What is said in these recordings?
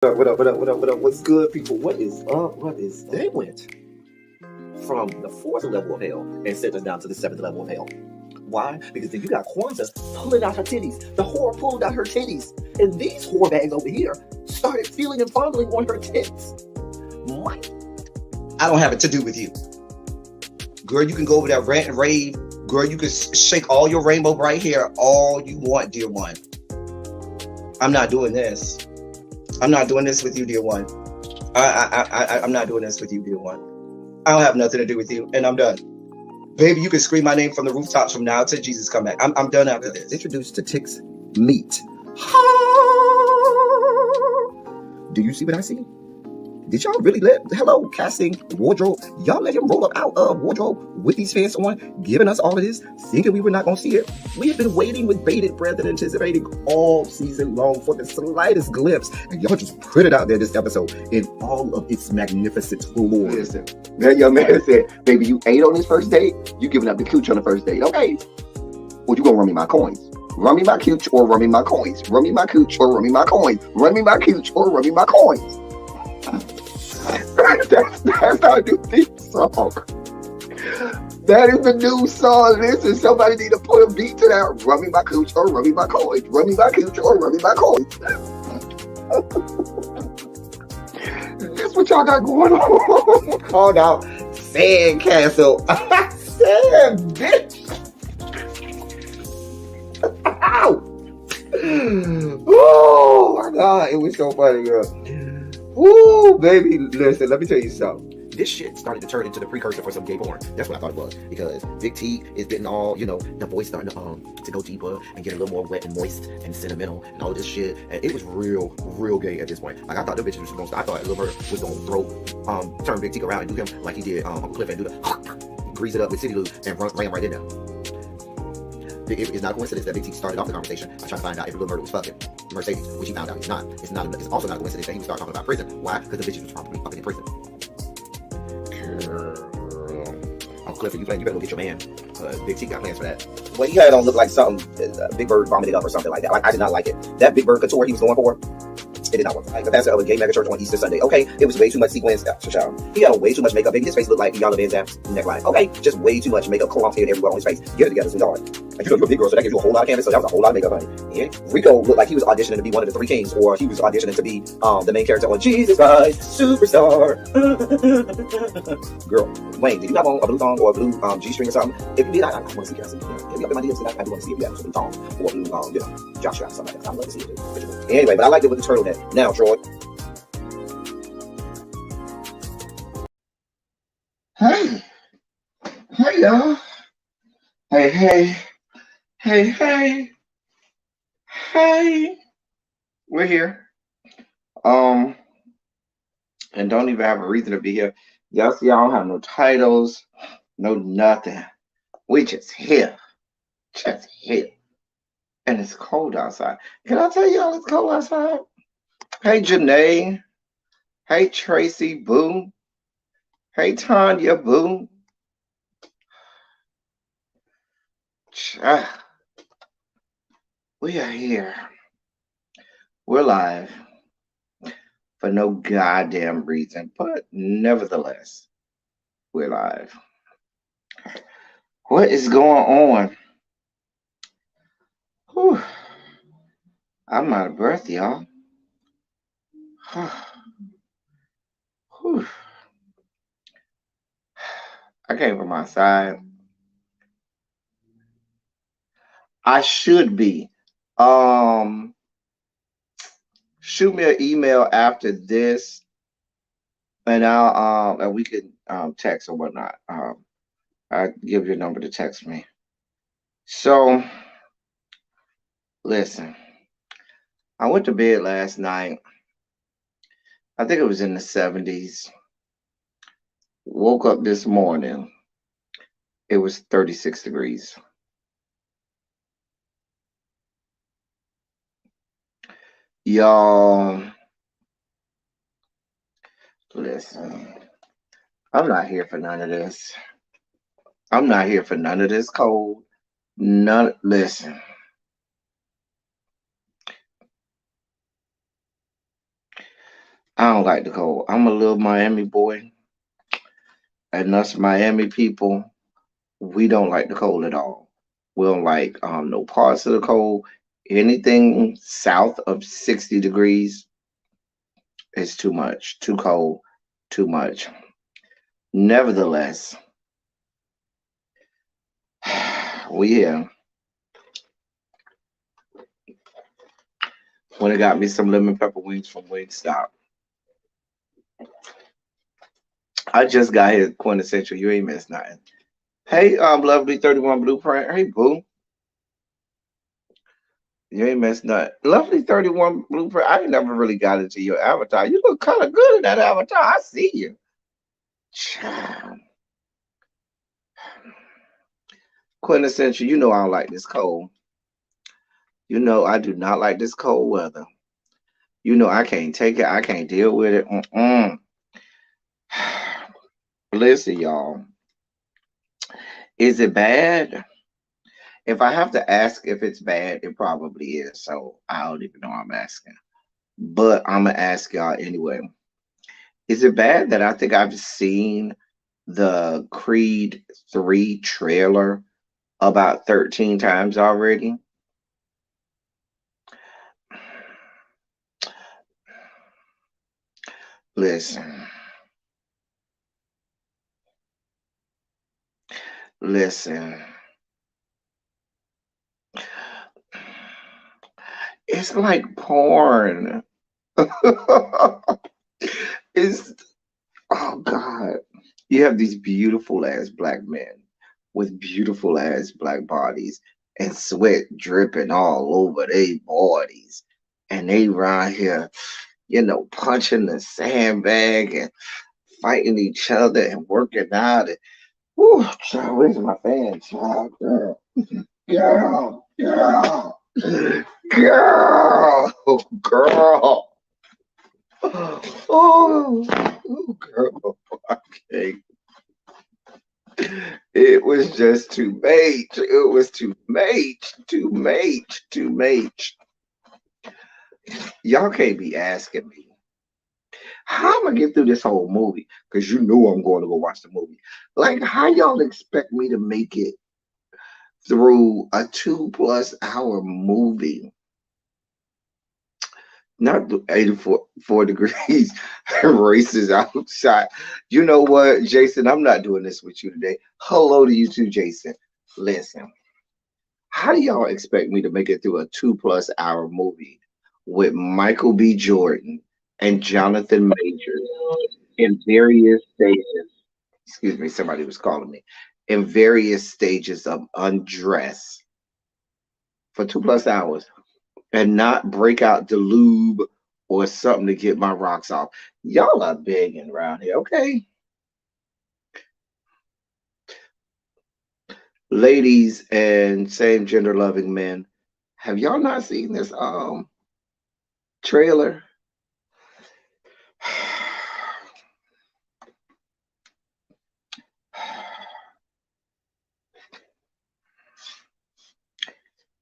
What up, what up, what up, what up? What's good, people? What is up? What is up? They went from the fourth level of hell and sent us down to the seventh level of hell. Why? Because then you got Kwanzaa pulling out her titties. The whore pulled out her titties. And these whore bags over here started feeling and fondling on her tits. Mike. I don't have it to do with you. Girl, you can go over there, rant and rave. Girl, you can shake all your rainbow bright hair all you want, dear one. I'm not doing this. I'm not doing this with you, dear one. I'm not doing this with you, dear one. I don't have nothing to do with you, and I'm done. Baby, you can scream my name from the rooftops from now till Jesus come back. I'm done after this. Introduced to Tick's Meat. Do you see what I see? Did y'all really let, hello, casting, wardrobe, y'all let him roll up out of wardrobe with these fans on, giving us all of this, thinking we were not going to see it? We have been waiting with bated breath and anticipating all season long for the slightest glimpse, and y'all just put it out there this episode in all of its magnificent glory. Listen, that young man said, baby, you ate on this first date, you giving up the cooch on the first date, okay? Well, you gonna run me my coins. Run me my cooch or run me my coins. Run me my cooch or run me my coins. Run me my cooch or run me my coins. That's our new theme song. That is the new song. Listen, somebody need to put a beat to that. Run me my cooch or run me my coins. Run me my cooch or run me my coins. That's what y'all got going on. Called out Sandcastle. Sand, bitch. Ow. Oh my God, it was so funny, girl. Ooh, baby, listen, let me tell you something. This shit started to turn into the precursor for some gay porn. That's what I thought it was. Because Big T is getting all, the voice starting to go deeper and get a little more wet and moist and sentimental and all this shit. And it was real gay at this point. Like, I thought the bitches was gonna, I thought Lil Bird was gonna turn Big T around and do him like he did Uncle Cliff and do the grease it up with City Lou and ran right in there. It's not a coincidence that Big T started off the conversation. I tried to find out if Lil Murder was fucking Mercedes, which he found out he's not. It's also not a coincidence that he would start talking about prison. Why? Because the bitches was probably fucking in prison. Girl. Uncle Clifford, you better go get your man. Big T got plans for that. Well, he had it on look like something Big Bird vomited up or something like that. Like, I did not like it. That Big Bird couture he was going for, it did not work. Like the pastor of a gay mega church on Easter Sunday. Okay, it was way too much sequins. He had way too much makeup. Baby, his face looked like Iyanla Van Zandt's neckline. Okay, just way too much makeup, clumped in everywhere on his face. Get it together, sweetheart. And you're a big girl, so that gives you a whole lot of canvas. So that was a whole lot of makeup, honey. And Rico looked like he was auditioning to be one of the three kings, or he was auditioning to be the main character on Jesus Christ Superstar. Girl, Wayne, did you have on a blue thong or a blue G-string or something? If you did, I want to see it. Hit me up in my DMs tonight. I do want to see if you have a blue thong or a blue jock strap or something like that. I'd love to see it too. Anyway, but I liked it with the turtleneck. Now, Troy. Hey y'all. Hey. We're here. And don't even have a reason to be here. Y'all see, y'all don't have no titles, no nothing. We just here. And it's cold outside. Can I tell y'all it's cold outside? Hey, Janae. Hey, Tracy Boo. Hey, Tanya Boo. We are here. We're live for no goddamn reason, but nevertheless, we're live. What is going on? Whew. I'm out of breath, y'all. Whew. I came from outside. I should be. Shoot me an email after this, and I'll and we can text or whatnot. I'll give you a number to text me. So listen, I went to bed last night. I think it was in the 70s. Woke up this morning. It was 36 degrees. Y'all, listen, I'm not here for none of this. I'm not here for none of this cold. Listen. I don't like the cold. I'm a little Miami boy, and us Miami people, we don't like the cold at all. We don't like no parts of the cold. Anything south of 60 degrees is too much, too cold, too much. Nevertheless, we here. When I got me some lemon pepper wings from Wingstop. I just got here quintessential. You ain't missed nothing. Hey, lovely 31 blueprint. Hey, boo. You ain't missed nothing. Lovely 31 blueprint. I ain't never really got into your avatar. You look kind of good in that avatar. I see you. Child. Quintessential. You know I don't like this cold. You know I do not like this cold weather. You know I can't take it. I can't deal with it. Mm-mm. Listen, y'all. Is it bad? If I have to ask if it's bad, it probably is. So I don't even know I'm asking. But I'm gonna ask y'all anyway. Is it bad that I think I've seen the Creed 3 trailer about 13 times already? Listen, listen. It's like porn. It's oh God. You have these beautiful ass black men with beautiful ass black bodies and sweat dripping all over their bodies. And they around here, punching the sandbag and fighting each other and working out. And, whew, child, where's my fan, child? Girl, girl, girl, girl, girl. Oh, oh, girl. Okay. It was just too much. It was too much, too much, too much. Y'all can't be asking me how I'm gonna get through this whole movie because you know I'm going to go watch the movie. Like, how y'all expect me to make it through a 2+ hour movie? Not the 84 degrees races outside. You know what, Jason? I'm not doing this with you today. Hello to you too, Jason. Listen, how do y'all expect me to make it through a 2+ hour movie with Michael B. Jordan and Jonathan Majors in various stages? Excuse me, somebody was calling me. In various stages of undress for 2+ hours and not break out the lube or something to get my rocks off. Y'all are begging around here, okay? Ladies and same gender loving men, have y'all not seen this trailer?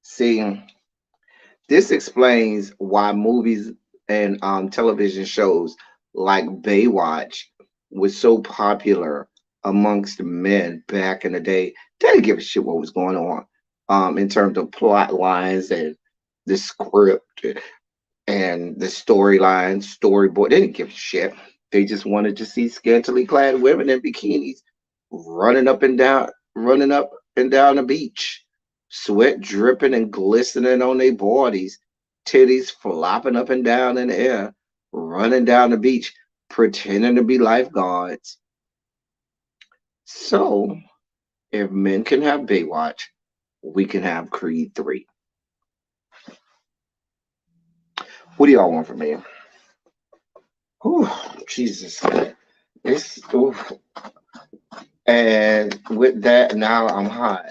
See, this explains why movies and television shows like Baywatch was so popular amongst men back in the day. They didn't give a shit what was going on in terms of plot lines and the script and the storyline, storyboard. They didn't give a shit. They just wanted to see scantily clad women in bikinis running up and down the beach, sweat dripping and glistening on their bodies, titties flopping up and down in the air, running down the beach, pretending to be lifeguards. So, if men can have Baywatch, we can have Creed 3. What do y'all want from me? Whew, Jesus. It's, ooh. And with that, now I'm hot.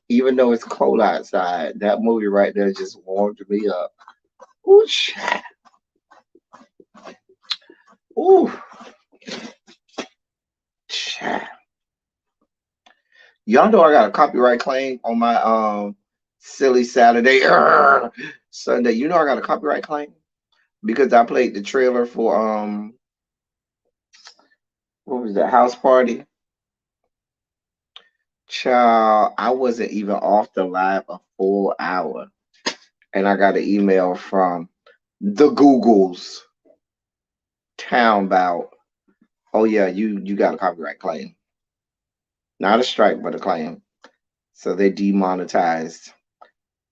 Even though it's cold outside, that movie right there just warmed me up. Ooh, shit. Ooh, shit. Y'all know I got a copyright claim on my silly Saturday Sunday. You know I got a copyright claim. because I played the trailer for what was that house party? Child, I wasn't even off the live a full hour, and I got an email from the Googles town about, oh yeah, you got a copyright claim, not a strike, but a claim. So they demonetized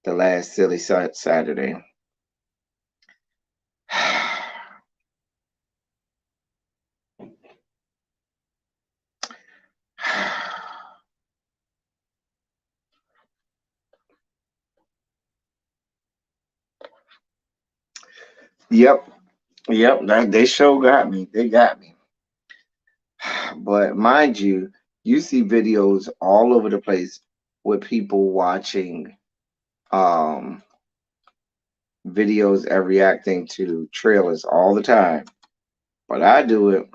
the last silly Saturday. Yep, yep, they sure got me. They got me. But mind you, you see videos all over the place with people watching um videos and reacting to trailers all the time. But I do it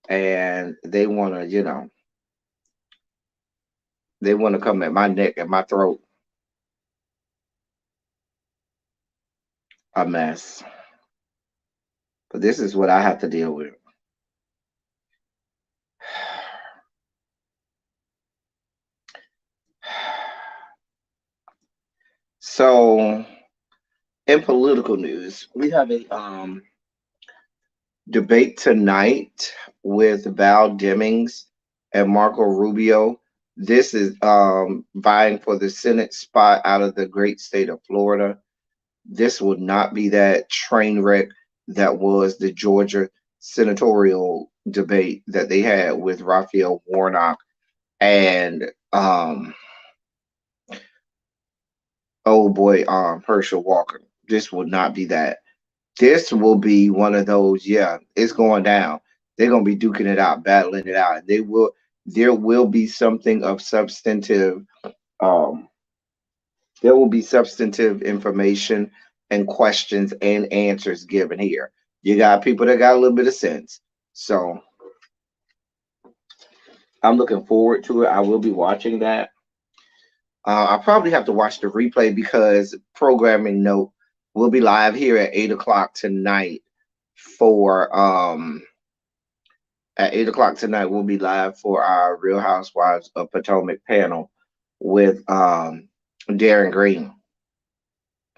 and they wanna come at my neck and my throat. A mess. But this is what I have to deal with. So in political news, we have a debate tonight with Val Demings and Marco Rubio. This is vying for the Senate spot out of the great state of Florida. This would not be that train wreck that was the Georgia senatorial debate that they had with Raphael Warnock and oh boy, Herschel Walker. This will not be that. This will be one of those, yeah, it's going down. They're gonna be duking it out, battling it out. There will be something of substantive, um, there will be substantive information and questions and answers given here. You got people that got a little bit of sense. So I'm looking forward to it. I will be watching that. I probably have to watch the replay because programming note will be live here at 8 o'clock tonight for at 8 o'clock tonight we'll be live for our Real Housewives of Potomac panel with Darren Green.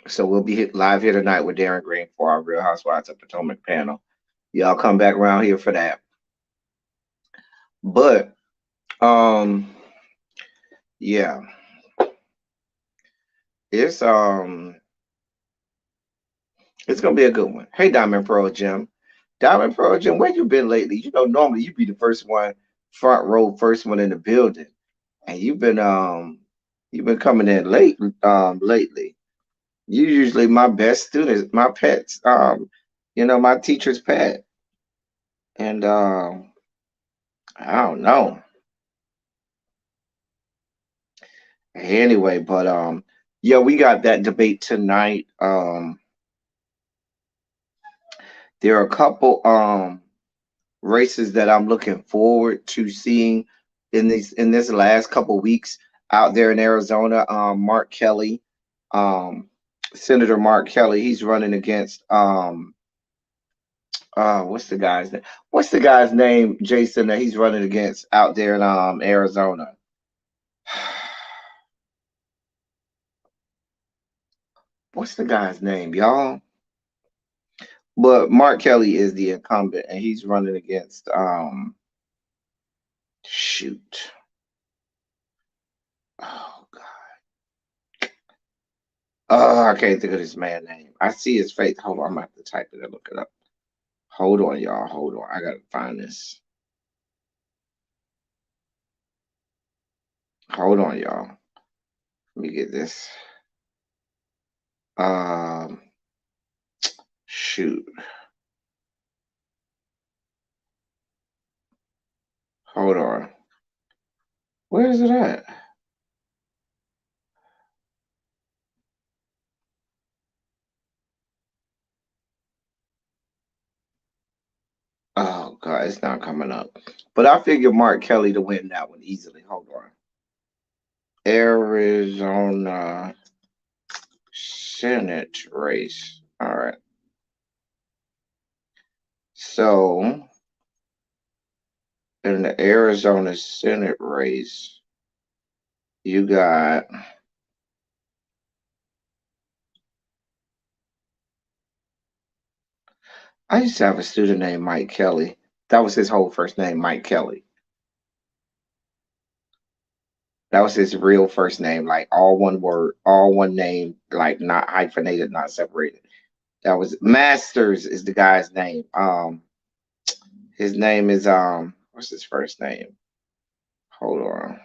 So we'll be live here tonight with Darren Green for our Real Housewives of Potomac panel. Y'all come back around here for that. But yeah, it's it's gonna be a good one. Hey, Diamond Pearl Jim. Diamond Pearl Jim, where you been lately? You know, normally you be the first one, front row, first one in the building. And you've been coming in late lately. You usually my best students, my pets, my teacher's pet. And I don't know. Anyway, but yeah, we got that debate tonight. There are a couple races that I'm looking forward to seeing in this last couple weeks out there in Arizona. Mark Kelly, um, Senator Mark Kelly, he's running against what's the guy's name? What's the guy's name, Jason, that he's running against out there in Arizona? What's the guy's name, y'all? But Mark Kelly is the incumbent, and he's running against shoot. Oh God. Oh, I can't think of this man's name. I see his face. Hold on, I'm gonna have to type it and look it up. Hold on, y'all. Hold on. I gotta find this. Hold on, y'all. Let me get this. Um, shoot. Hold on. Where is it at? Oh God, it's not coming up. But I figure Mark Kelly to win that one easily. Hold on. Arizona Senate race. All right. So in the Arizona Senate race, you got I used to have a student named Mike Kelly. That was his whole first name, Mike Kelly. That was his real first name, like all one word, all one name, like not hyphenated, not separated. That was Masters is the guy's name. His name is what's his first name? Hold on.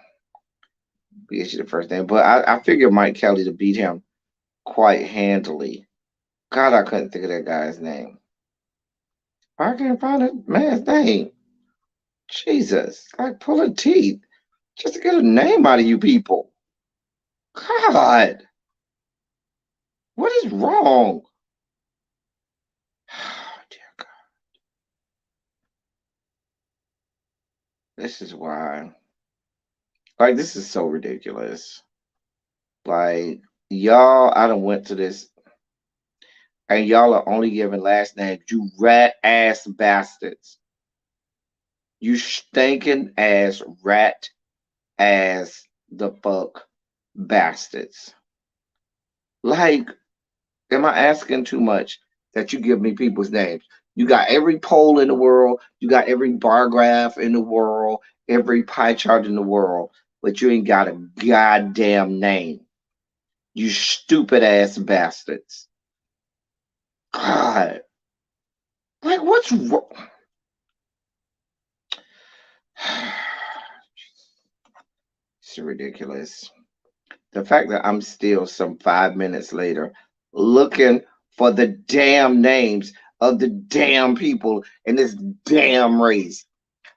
Get you the first name. But I figured Mike Kelly to beat him quite handily. God, I couldn't think of that guy's name. I can't find a man's name. Jesus. Like pulling teeth just to get a name out of you people. God, what is wrong? Dear God. This is why. Like, this is so ridiculous. Like, y'all, I done went to this, and y'all are only giving last names. You rat ass bastards. You stinking ass rat ass the fuck bastards. Like, am I asking too much that you give me people's names? You got every poll in the world, you got every bar graph in the world, every pie chart in the world, but you ain't got a goddamn name. You stupid ass bastards. God. Like, what's wrong? It's ridiculous. The fact that I'm still some 5 minutes later looking for the damn names of the damn people in this damn race.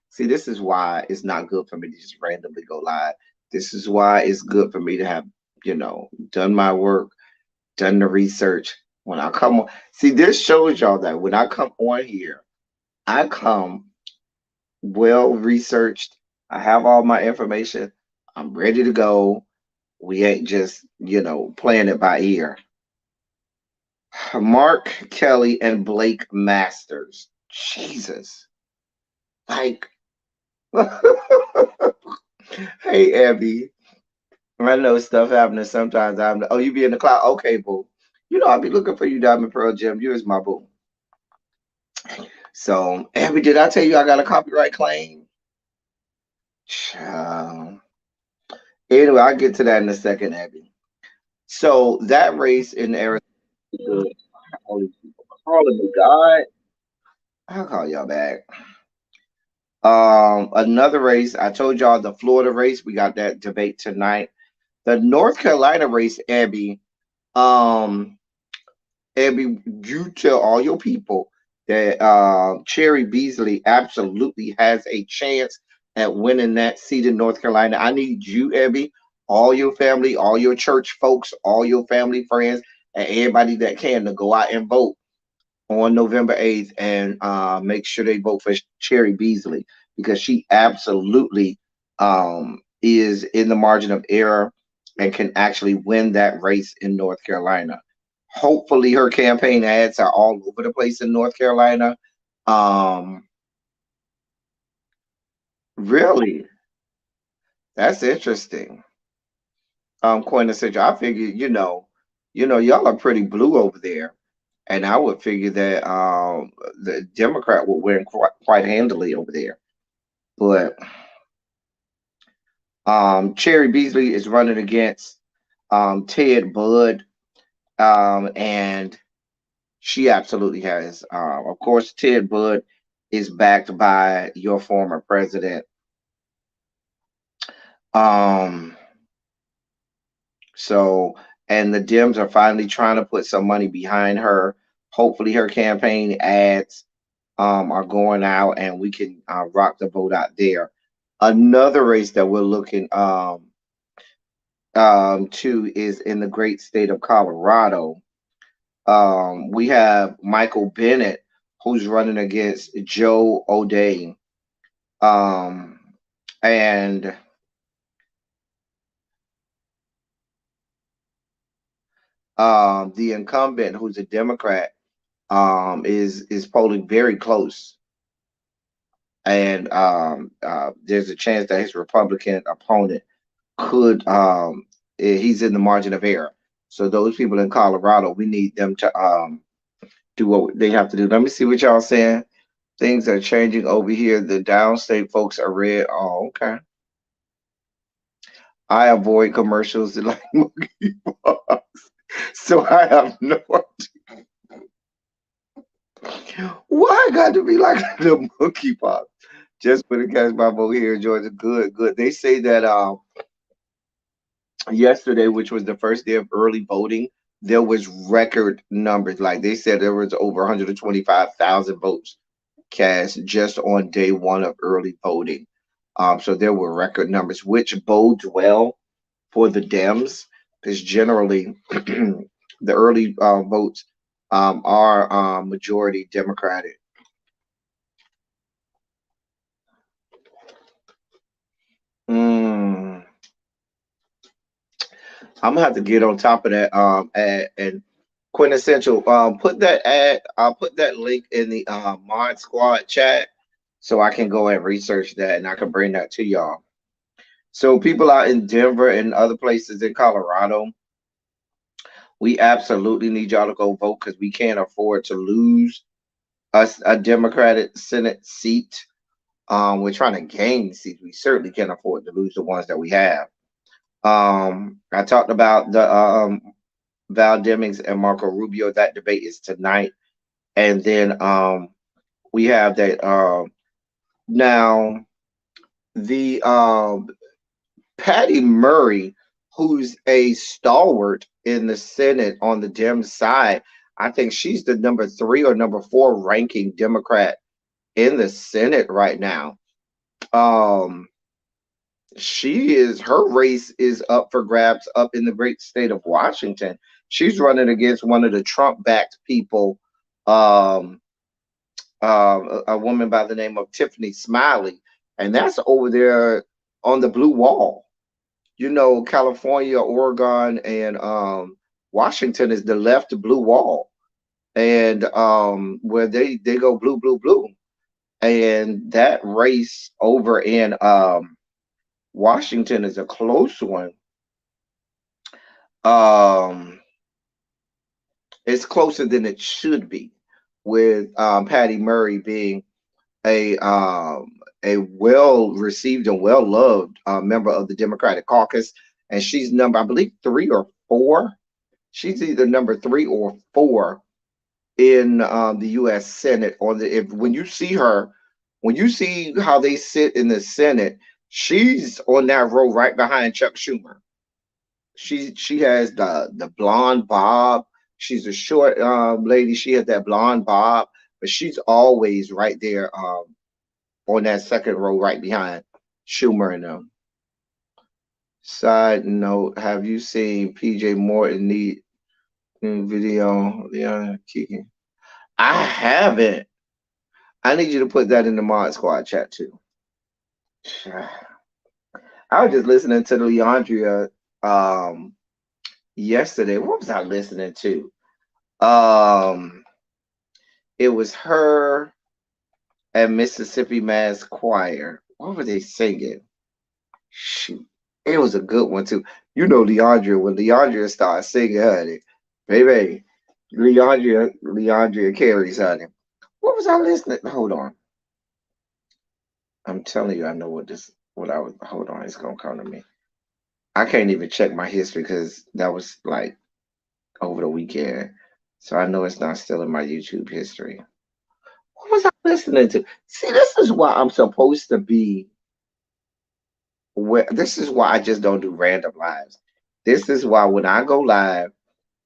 See, this is why it's not good for me to just randomly go live. This is why it's good for me to have, done my work, done the research. When I come on, see, this shows y'all that when I come on here, I come well researched. I have all my information. I'm ready to go. We ain't just, playing it by ear. Mark Kelly and Blake Masters. Jesus. Like, hey, Abby. I know stuff happening sometimes. Oh, you be in the cloud? Okay, boo. I'll be looking for you, Diamond Pearl Jim. You is my boo. So, Abby, did I tell you I got a copyright claim? Child. Anyway, I'll get to that in a second, Abby. So, that race in Arizona, all these people calling me God. I'll call y'all back. Another race. I told y'all the Florida race. We got that debate tonight. The North Carolina race, Abby. Um, Abby, you tell all your people that Cherry Beasley absolutely has a chance at winning that seat in North Carolina. I need you, Abby, all your family, all your church folks, all your family friends, and everybody that can to go out and vote on November 8th and make sure they vote for Cherry Beasley because she absolutely is in the margin of error and can actually win that race in North Carolina. Hopefully, her campaign ads are all over the place in North Carolina. Um, really, that's interesting. Coin Central. I figure, y'all are pretty blue over there. And I would figure that the Democrat would win quite handily over there. But Cherry Beasley is running against Ted Budd, and she absolutely has. Of course, Ted Budd is backed by your former president. Um, so, and the Dems are finally trying to put some money behind her. Hopefully, her campaign ads are going out and we can rock the boat out there. Another race that we're looking to is in the great state of Colorado. We have Michael Bennett who's running against Joe O'Dea. Um, and The incumbent, who's a Democrat, is polling very close, and there's a chance that his Republican opponent could he's in the margin of error. So those people in Colorado, we need them to do what they have to do. Let me see what y'all saying. Things are changing over here. The downstate folks are red. Oh, okay. I avoid commercials that like monkeypox, so I have no idea why I got to be like the monkeypox. Just for the catch my vote here in Georgia. Good, good. They say that yesterday, which was the first day of early voting, there was record numbers. Like they said, there was over 125,000 votes cast just on day one of early voting. So there were record numbers, which bodes well for the Dems, because generally the early votes are majority Democratic. Mm. I'm gonna have to get on top of that ad and quintessential. Put that ad. I'll put that link in the Mod Squad chat so I can go and research that and I can bring that to y'all. So people out in Denver and other places in Colorado, we absolutely need y'all to go vote because we can't afford to lose us a Democratic Senate seat. We're trying to gain seats. We certainly can't afford to lose the ones that we have. I talked about the Val Demings and Marco Rubio. That debate is tonight, and then we have that now the Patty Murray, who's a stalwart in the Senate on the Dem side. I think she's the number 3 or number 4 ranking Democrat in the Senate right now. Her race is up for grabs up in the great state of Washington. She's running against one of the Trump-backed people, um, a woman by the name of Tiffany Smiley, and that's over there on the blue wall. You know, California, Oregon, and Washington is the left blue wall, and where they go blue, blue, blue, and that race over in Washington is a close one. Um, it's closer than it should be, with Patty Murray being a well received and well loved member of the Democratic caucus, and she's number, I believe, 3 or 4. She's either number 3 or 4 in the U.S. Senate. On the if when you see her, when you see how they sit in the Senate, she's on that row right behind Chuck Schumer. She has the blonde bob. She's a short lady. She has that blonde bob, but she's always right there on that second row, right behind Schumer and them. Side note: have you seen PJ Morton need video? Yeah, kicking. I haven't. I need you to put that in the Mod Squad chat too. I was just listening to the Leandria yesterday. What was I listening to? It was her and Mississippi Mass Choir. What were they singing? Shoot, it was a good one too. You know, Leandria, when Leandria starts singing, honey, baby, Leandria carries, honey. What was I listening? Hold on. I'm telling you, I know what I was. Hold on, it's gonna come to me. I can't even check my history because that was like over the weekend. So I know it's not still in my YouTube history. What was I listening to? See, this is why I'm supposed to be this is why I just don't do random lives. This is why when I go live,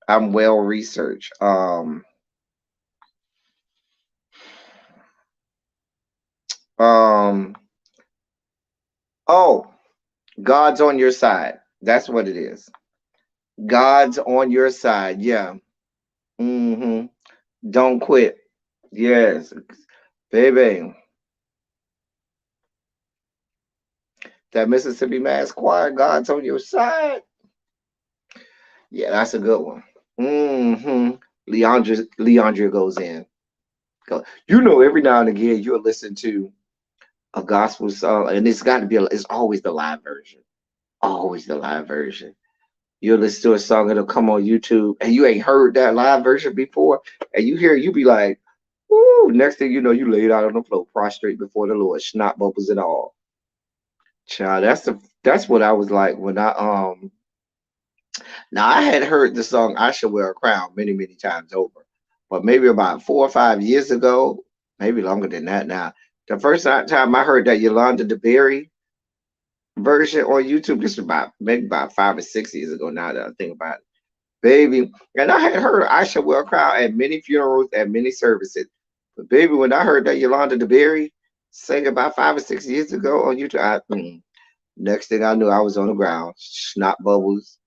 I'm well researched. Um, oh, God's on your side. That's what it is. God's on your side. Yeah. Mm-hmm. Don't quit. Yes, baby. That Mississippi Mass Choir, God's on your side. Yeah, that's a good one. Mm-hmm. Leandra goes in. You know, every now and again you'll listen to a gospel song, and it's got to be. It's always the live version. Always the live version. You'll listen to a song, it'll come on YouTube, and you ain't heard that live version before, and you hear, it, you be like, "Woo!" Next thing you know, you laid out on the floor, prostrate before the Lord, snot bubbles and all. Child, that's what I was like when I Now I had heard the song "I Shall Wear a Crown" many, many times over, but maybe about 4 or 5 years ago, maybe longer than that now. The first time I heard that Yolanda DeBerry version on YouTube, this was about maybe about 5 or 6 years ago. Now that I think about it, baby, and I had heard "I Shall Wear a Crown" at many funerals, at many services. But baby, when I heard that Yolanda DeBerry sing about 5 or 6 years ago on YouTube, next thing I knew, I was on the ground, snot bubbles,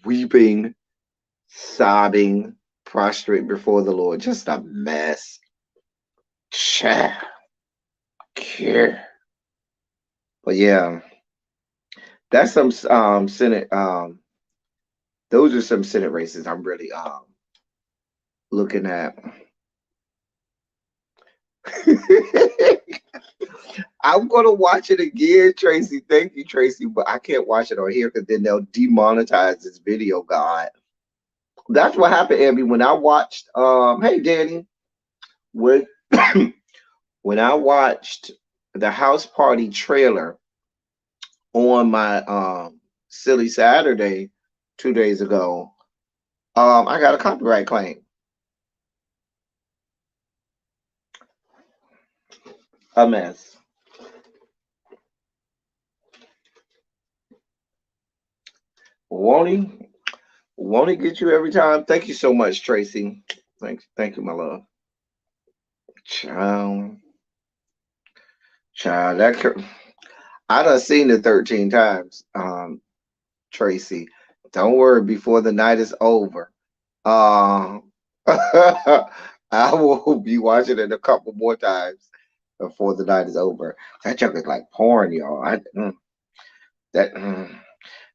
weeping, sobbing, prostrate before the Lord. Just a mess. Child, care. But yeah, that's some Senate. Those are some Senate races I'm really looking at. I'm gonna watch it again, Tracy. Thank you, Tracy, but I can't watch it on here because then they'll demonetize this video. God, that's what happened, Abby. When I watched, hey, Danny, when when I watched the house party trailer on my silly Saturday 2 days ago, I got a copyright claim. A mess. Won't he? Won't he get you every time? Thank you so much, Tracy. Thank you, my love. Child, child, I done seen it 13 times. Tracy, don't worry. Before the night is over, I will be watching it a couple more times before the night is over. That junk is like porn, y'all. That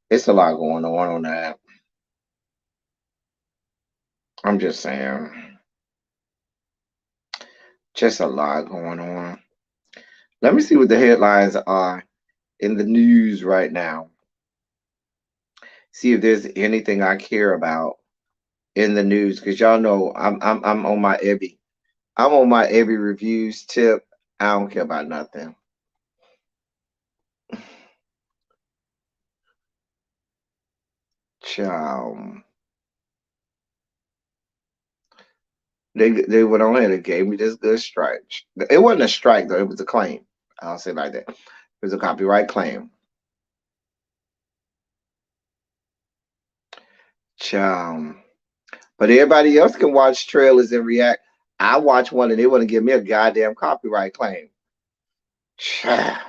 it's a lot going on that. I'm just saying, just a lot going on. Let me see what the headlines are in the news right now. See if there's anything I care about in the news, because y'all know I'm on my Ebby. I'm on my Ebby reviews tip. I don't care about nothing. Child. They went on ahead and gave me this good strike. It wasn't a strike though, it was a claim. I'll say it like that. It was a copyright claim. Child. But everybody else can watch trailers and react. I watch one and they want to give me a goddamn copyright claim. Child.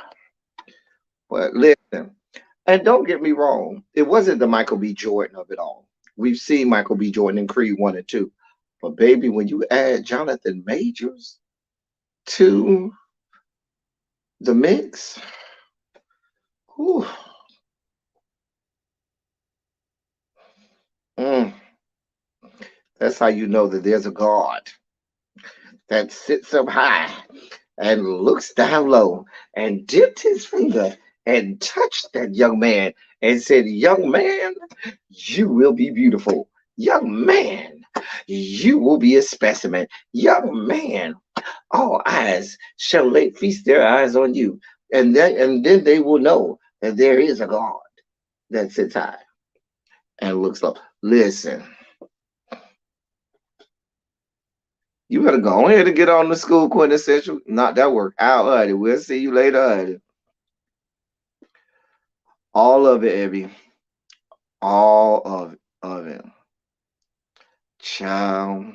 But listen, and don't get me wrong, it wasn't the Michael B. Jordan of it all. We've seen Michael B. Jordan in Creed 1 and 2. But baby, when you add Jonathan Majors to the mix, whew, mm, that's how you know that there's a God that sits up high and looks down low and dipped his finger and touched that young man and said, "Young man, you will be beautiful. Young man, you will be a specimen. Young man, all eyes shall lay feast their eyes on you. And then they will know that there is a God that sits high and looks low." Listen, you better go ahead and get on the school quintessential. Not that work out, honey. We'll see you later, honey. All of it, Evie. All of it. Child.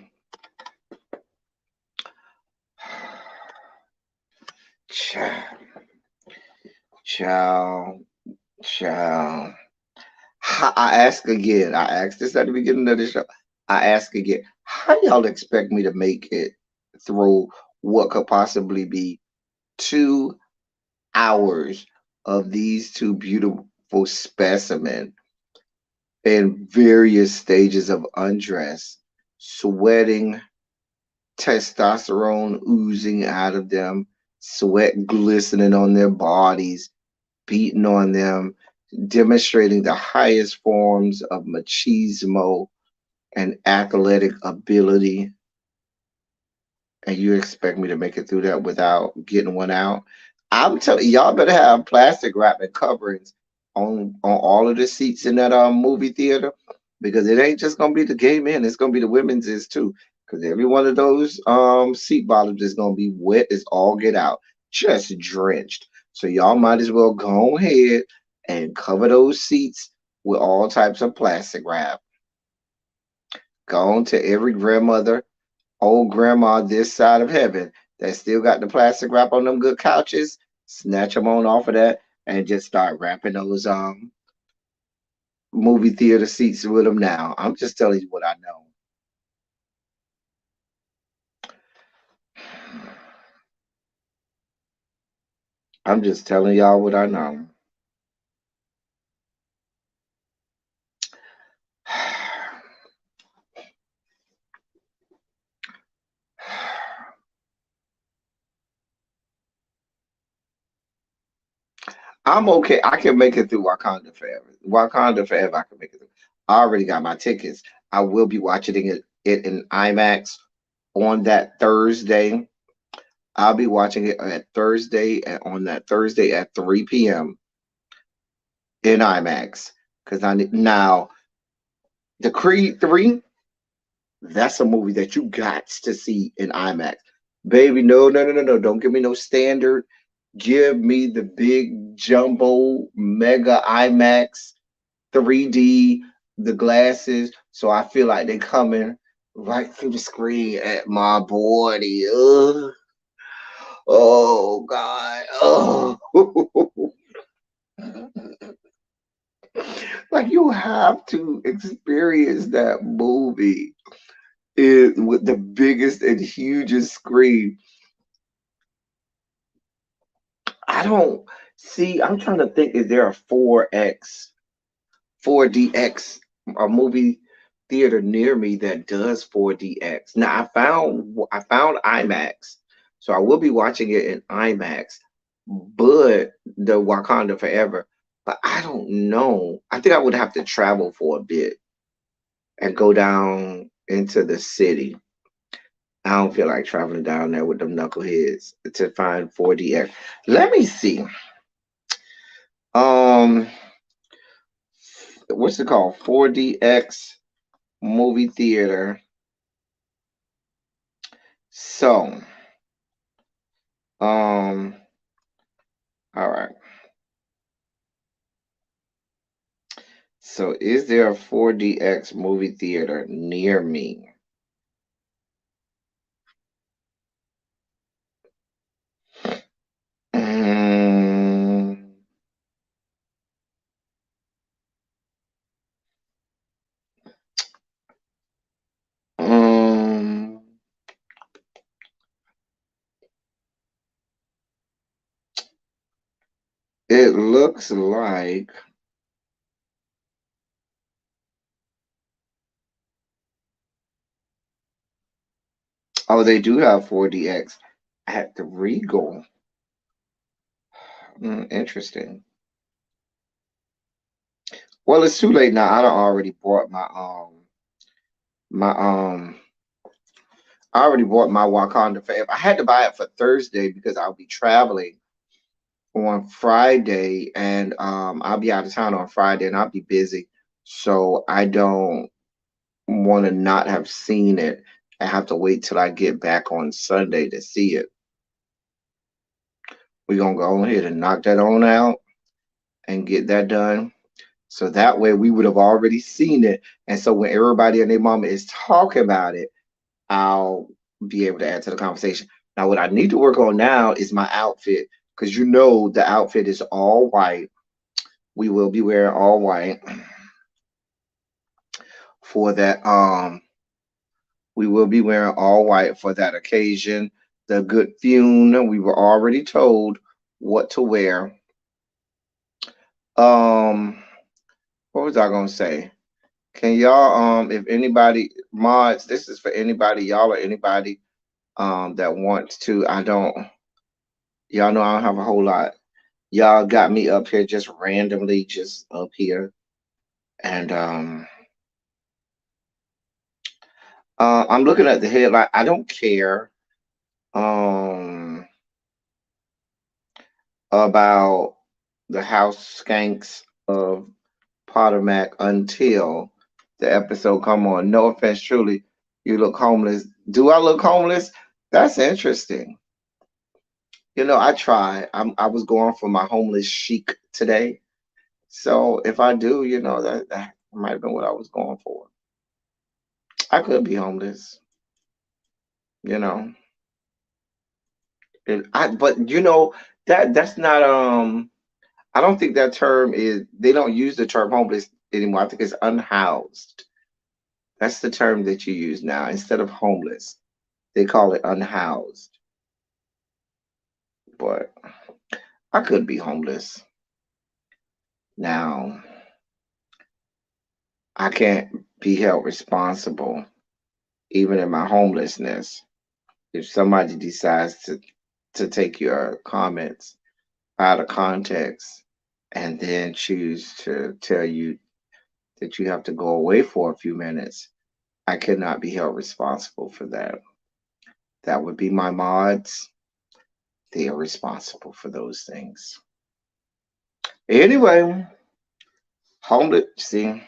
Child. Child. Child. I ask again. I asked this at the beginning of the show. I ask again. How y'all expect me to make it through what could possibly be 2 hours of these two beautiful specimens in various stages of undress, sweating, testosterone oozing out of them, sweat glistening on their bodies, beating on them, demonstrating the highest forms of machismo and athletic ability. And you expect me to make it through that without getting one out? I'm telling y'all better have plastic wrap and coverings on all of the seats in that movie theater, because it ain't just gonna be the gay men, it's gonna be the women's is too. Because every one of those seat bottoms is gonna be wet as all get out, just drenched. So y'all might as well go ahead and cover those seats with all types of plastic wrap. Go on to every grandmother, old grandma this side of heaven that still got the plastic wrap on them good couches, snatch them on off of that and just start wrapping those movie theater seats with them now. I'm just telling you what I know. I'm just telling y'all what I know. I'm okay. I can make it through Wakanda Forever. Wakanda Forever, I can make it through. I already got my tickets. I will be watching it in IMAX on that Thursday. I'll be watching it at Thursday and on that Thursday at 3 p.m. in IMAX. Because now the Creed 3, that's a movie that you got to see in IMAX. Baby, no, no, no, no, no. Don't give me no standard. Give me the big jumbo mega IMAX 3D, the glasses, so I feel like they're coming right through the screen at my body. Ugh. Oh God. Oh. Like you have to experience that movie with the biggest and hugest screen. I don't see. I'm trying to think. Is there a 4DX, a movie theater near me that does 4DX? Now I found IMAX, so I will be watching it in IMAX. But the Wakanda Forever, but I don't know. I think I would have to travel for a bit and go down into the city. I don't feel like traveling down there with them knuckleheads to find 4DX. Let me see. Um, what's it called? 4DX movie theater. So, um, all right. So, is there a 4DX movie theater near me? Mm, um, it looks like, oh, they do have 4DX at the Regal. Interesting. Well, it's too late now. I done already bought my I already bought my Wakanda Forever. I had to buy it for Thursday because I'll be traveling on Friday, and I'll be out of town on Friday and I'll be busy. So I don't want to not have seen it. I have to wait till I get back on Sunday to see it. We're gonna go ahead and knock that on out and get that done. So that way we would have already seen it. And so when everybody and their mama is talking about it, I'll be able to add to the conversation. Now, what I need to work on now is my outfit, because you know the outfit is all white. We will be wearing all white for that. We will be wearing all white for that occasion. The good Fune, we were already told what to wear. Um, what was I gonna say? Can y'all if anybody mods, this is for anybody, y'all or anybody that wants to. I don't y'all know I don't have a whole lot. Y'all got me up here just randomly just up here. And I'm looking at the headline. I don't care um about the house skanks of Potomac until the episode come on. No offense, truly, you look homeless. Do I look homeless? That's interesting. I try. I was going for my homeless chic today. So if I do, that might have been what I was going for. I could be homeless, you know. But that's not I don't think that term is they don't use the term homeless anymore. I think it's unhoused. That's the term that you use now instead of homeless. They call it unhoused. But I could be homeless. Now, I can't be held responsible even in my homelessness if somebody decides to take your comments out of context and then choose to tell you that you have to go away for a few minutes. I cannot be held responsible for that. That would be my mods. They are responsible for those things. Anyway, homeless. See,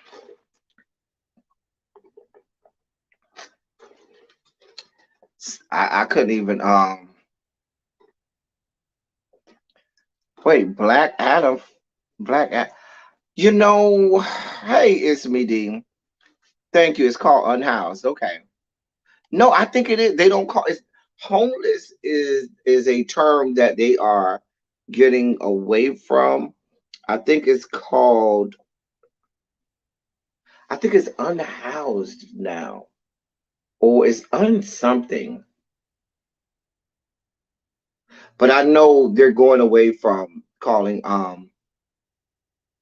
I couldn't even wait. Black Adam. Hey, it's me, Dean. Thank you. It's called unhoused. Okay. No, I think it is. They don't call it homeless is a term that they are getting away from. I think it's called I think it's unhoused now. Or it's un something. But I know they're going away from calling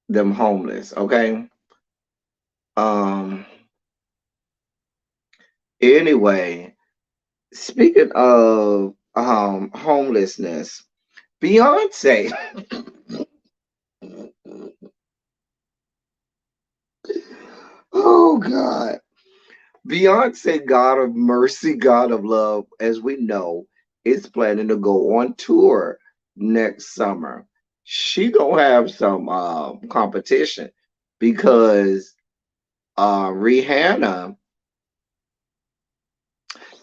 them homeless, okay? Um anyway, speaking of homelessness, Beyonce. Oh God. Beyonce, God of Mercy, God of Love, as we know, is planning to go on tour next summer. She gonna have some competition because Rihanna.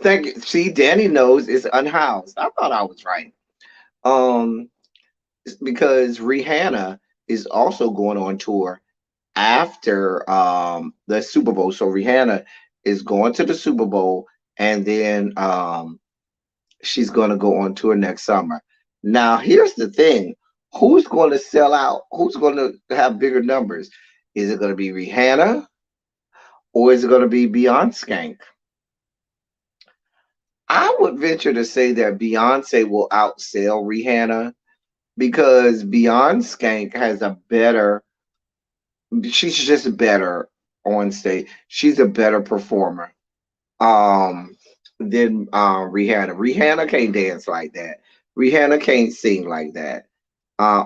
Thank you. See, Danny knows is unhoused. I thought I was right. Um, because Rihanna is also going on tour after the Super Bowl. So Rihanna is going to the Super Bowl and then she's going to go on tour next summer. Now, here's the thing. Who's going to sell out? Who's going to have bigger numbers? Is it going to be Rihanna or is it going to be Beyonce? I would venture to say that Beyonce will outsell Rihanna because Beyonce has a better, she's just better on stage. She's a better performer um than Rihanna. Rihanna can't dance like that. Rihanna can't sing like that.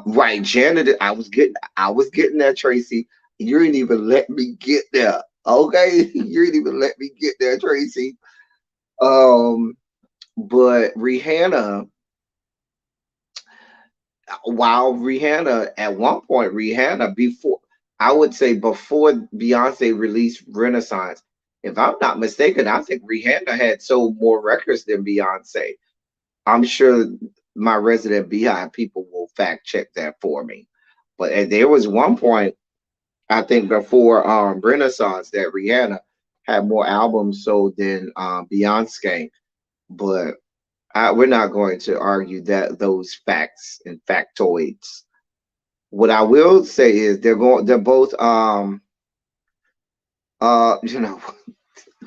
Right, Janet. I was getting there, Tracy. You didn't even let me get there. Okay, you didn't even let me get there, Tracy. Um, but Rihanna, while Rihanna at one point, Rihanna before I would say before Beyonce released Renaissance, if I'm not mistaken, I think Rihanna had sold more records than Beyonce. I'm sure my resident Beehive people will fact check that for me. But there was one point I think before Renaissance that Rihanna had more albums sold than Beyonce. But we're not going to argue that those facts and factoids. What I will say is they're both you know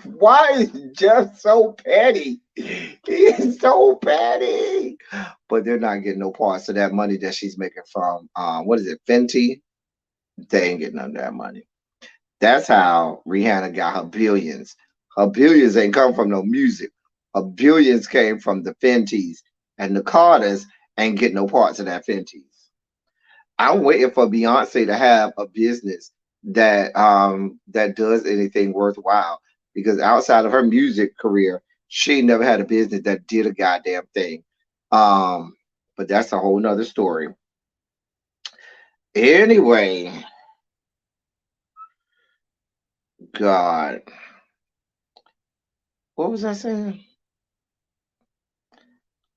why is Jeff so petty? He's so petty. But they're not getting no parts of that money that she's making from what is it, Fenty? They ain't getting none of that money. That's how Rihanna got her billions. Her billions ain't come from no music. Her billions came from the Fenties, and the Carters ain't get no parts of that Fenties. I'm waiting for Beyonce to have a business that does anything worthwhile, because outside of her music career, she never had a business that did a goddamn thing. Um, but that's a whole nother story. Anyway, God, what was I saying?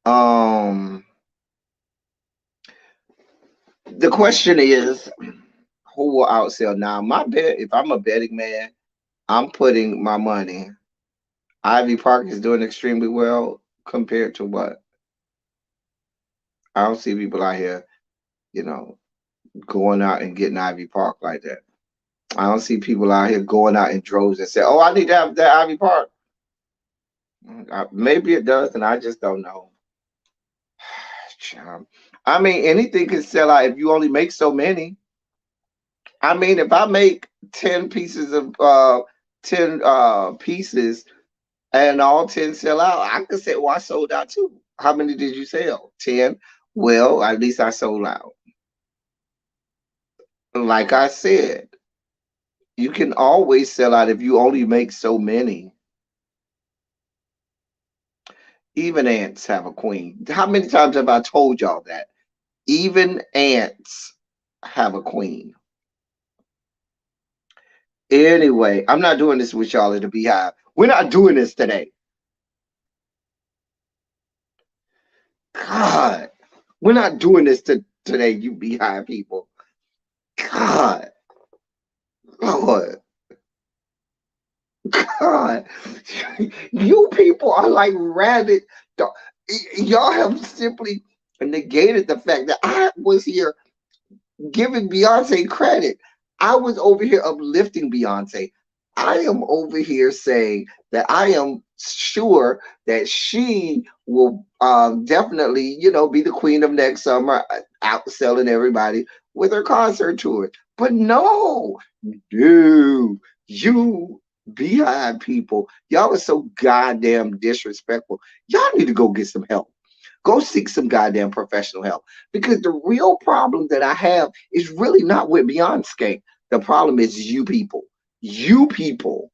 Um, the question is, who will outsell now? My bet, if I'm a betting man, I'm putting my money. Ivy Park is doing extremely well compared to what? I don't see people out here, you know, going out and getting Ivy Park like that. I don't see people out here going out in droves and say, "Oh, I need to have that Ivy Park." Maybe it does, and I just don't know. I mean, anything can sell out if you only make so many. I mean, if I make 10 pieces and all 10 sell out, I could say, "Oh, I sold out too." How many did you sell? 10. Well, at least I sold out. Like I said, you can always sell out if you only make so many. Even ants have a queen. How many times have I told y'all that? Even ants have a queen. Anyway, I'm not doing this with y'all at the Beehive. We're not doing this today. God, we're not doing this today, you Beehive people. God, Lord, God, you people are like rabid. Y'all have simply negated the fact that I was here giving Beyonce credit. I was over here uplifting Beyonce. I am over here saying that I am sure that she will definitely, be the queen of next summer, outselling everybody with her concert tour. But no, dude, you Beehive people, y'all are so goddamn disrespectful. Y'all need to go get some help. Go seek some goddamn professional help. Because the real problem that I have is really not with Beyonce. The problem is you people. You people,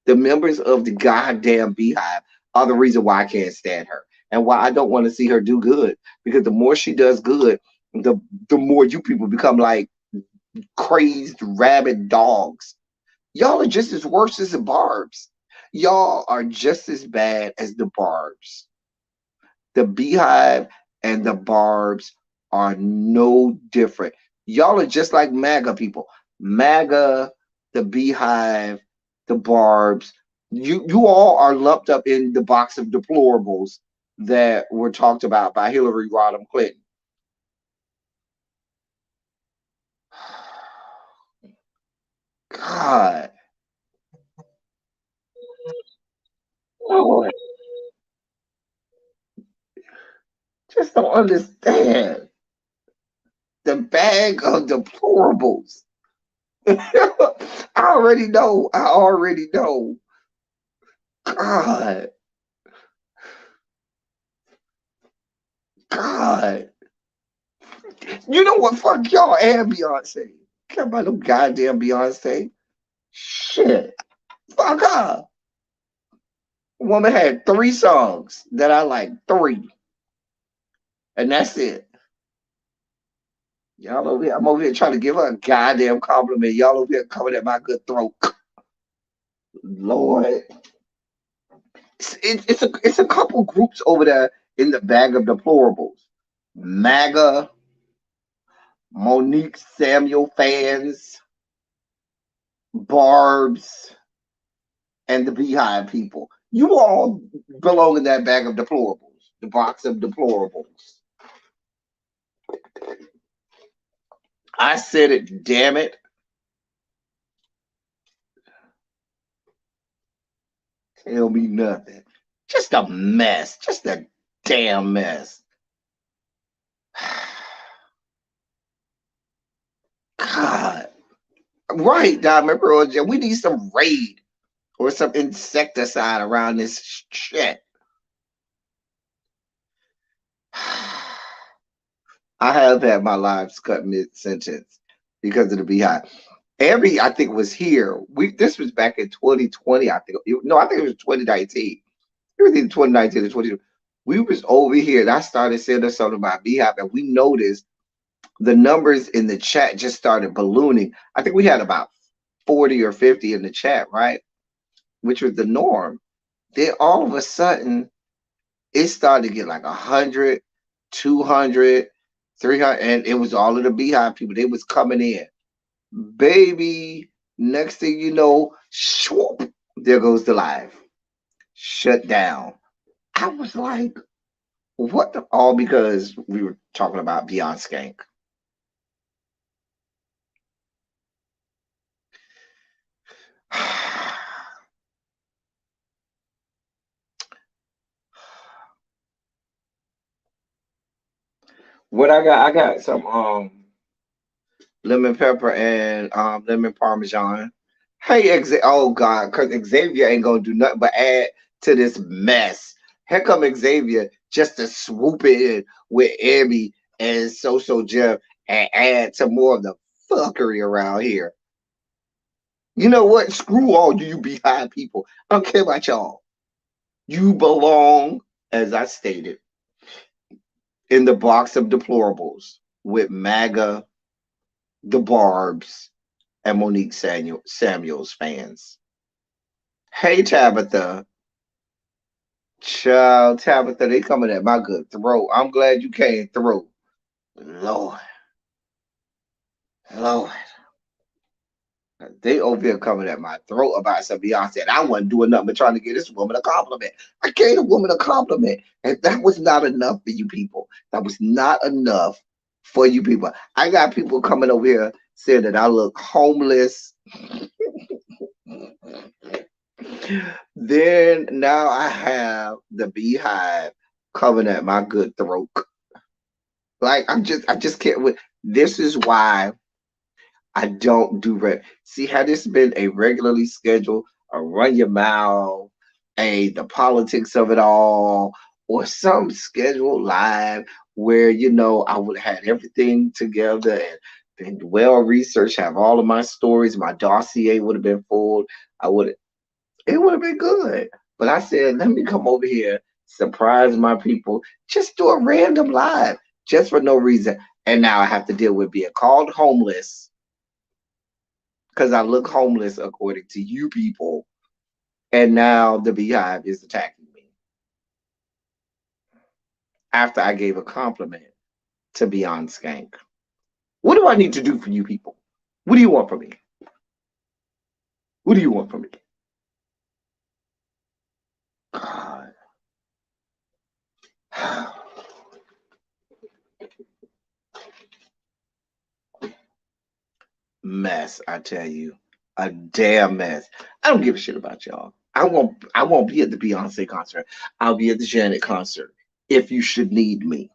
the members of the goddamn Beehive, are the reason why I can't stand her and why I don't want to see her do good. Because the more she does good, the the more you people become like crazed rabid dogs. Y'all are just as worse as the Barbs. Y'all are just as bad as the Barbs. The Beehive and the Barbs are no different. Y'all are just like MAGA people. MAGA, the Beehive, the Barbs. You all are lumped up in the box of deplorables that were talked about by Hillary Rodham Clinton. God, Lord, just don't understand the bag of deplorables. I already know. I already know. God, God. You know what? Fuck y'all and Beyonce. Care about no goddamn Beyonce. Shit. Fuck her. Woman had 3 songs that I like. 3. And that's it. Y'all over here, I'm over here trying to give her a goddamn compliment. Y'all over here coming at my good throat. Lord. It's a couple groups over there in the bag of deplorables. MAGA, Monique Samuel fans, Barb's, and the Beehive people. You all belong in that bag of deplorables, the box of deplorables. I said it, damn it. Tell me nothing. Just a mess. Just a damn mess. God. Right, Diamond Pearl Jam. We need some Raid or some insecticide around this shit. I have had my lives cut mid sentence because of the Beehive. Abby, I think, was here. This was back in 2020. I think no, I think it was 2019. It was either 2019 or 2020. We was over here and I started saying something about Beehive, and we noticed the numbers in the chat just started ballooning. I think we had about 40 or 50 in the chat, right? Which was the norm. Then all of a sudden, it started to get like 100, 200, 300, and it was all of the Beehive people. They was coming in. Baby, next thing you know, swoop, there goes the live. Shut down. I was like, what the? All because we were talking about Beyond Skank. What I got some lemon pepper and lemon parmesan. Hey, oh God, because Xavier ain't gonna do nothing but add to this mess. Here come Xavier just to swoop in with Abby and So Jeff and add to more of the fuckery around here. You know what? Screw all you behind people. I don't care about y'all. You belong, as I stated, in the box of deplorables with MAGA, the Barbs, and Monique Samuels fans. Hey, Tabitha. Child, Tabitha, they coming at my good throat. I'm glad you came through. Lord. Lord. They over here coming at my throat about some Beyonce. And I wasn't doing nothing but trying to get this woman a compliment. I gave a woman a compliment. And that was not enough for you people. That was not enough for you people. I got people coming over here saying that I look homeless. Then now I have the Beehive coming at my good throat. Like I just can't wait. This is why I don't do See, had this been a regularly scheduled, a run your mouth, the politics of it all, or some scheduled live where I would have had everything together and been well researched, have all of my stories, my dossier would have been full. It would have been good. But I said, let me come over here, surprise my people, just do a random live, just for no reason. And now I have to deal with being called homeless because I look homeless according to you people. And now the Beehive is attacking me after I gave a compliment to Beyond Skank. What do I need to do for you people? What do you want from me? What do you want from me? God. Mess, I tell you. A damn mess. I don't give a shit about y'all. I won't be at the Beyonce concert. I'll be at the Janet concert if you should need me.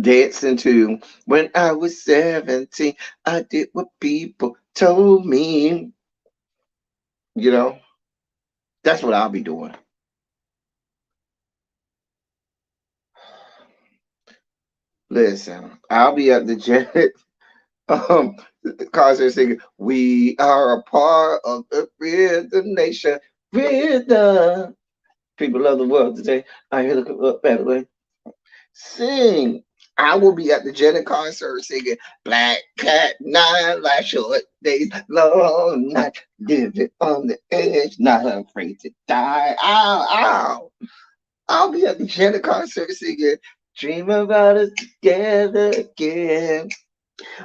Dancing to when I was 17, I did what people told me. That's what I'll be doing. Listen, I'll be at the Janet concert singing, "We are a part of the rhythm nation, rhythm." People of the world today, I hear looking up better way. Sing. I will be at the Janet concert singing Black Cat 9 like short days, long night, living on the edge, not afraid to die. Ow, ow. I'll be at the Janet concert singing Dream about us together again.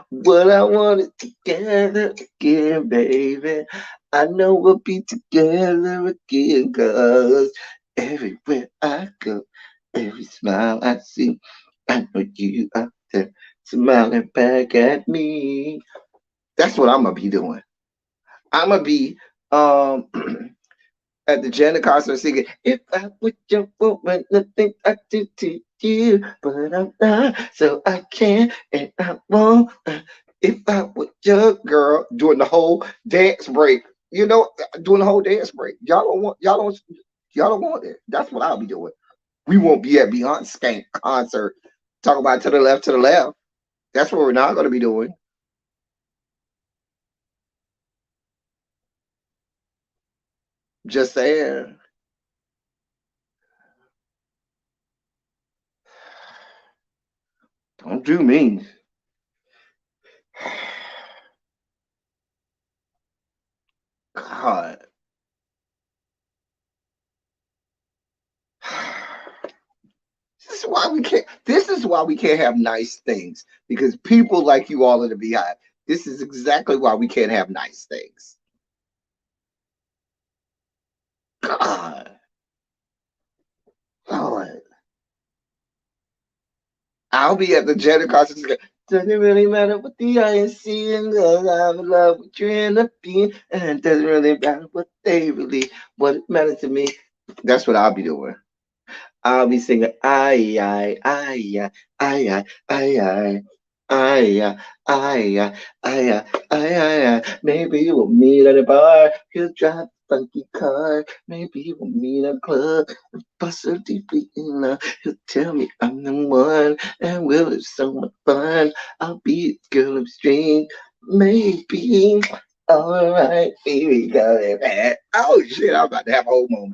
What I wanted together again, baby. I know we'll be together again, cause everywhere I go, every smile I see, I know you out there smiling back at me. That's what I'm gonna be doing. I'm gonna be at the Janet concert singing, "If I was your woman, nothing I do to you, but I'm not, so I can and I won't. If I was your girl," doing the whole dance break, doing the whole dance break. Y'all don't want it. That's what I'll be doing. We won't be at Beyonce concert. Talk about to the left, to the left. That's what we're not going to be doing. Just saying. Don't do me. God. This is why we can't have nice things because people like you all in the beehive. This is exactly why we can't have nice things. God, Lord, I'll be at the Janet concert. Doesn't really matter what the eye is seeing, 'cause I'm in love with you and the being, and it doesn't really matter what it matters to me. That's what I'll be doing. I'll be singing, ay, ay, ay, ay, ay, ay, ay. Ay, ay, ay, ay, ay. Maybe we'll meet at a bar. He'll drive a funky car. Maybe we'll meet at a club. Bust so deeply in love. He'll tell me I'm the one. And we'll have so much fun. I'll be his girl of dreams. Maybe. All right, baby, go ahead. Oh, shit, I'm about to have a whole moment.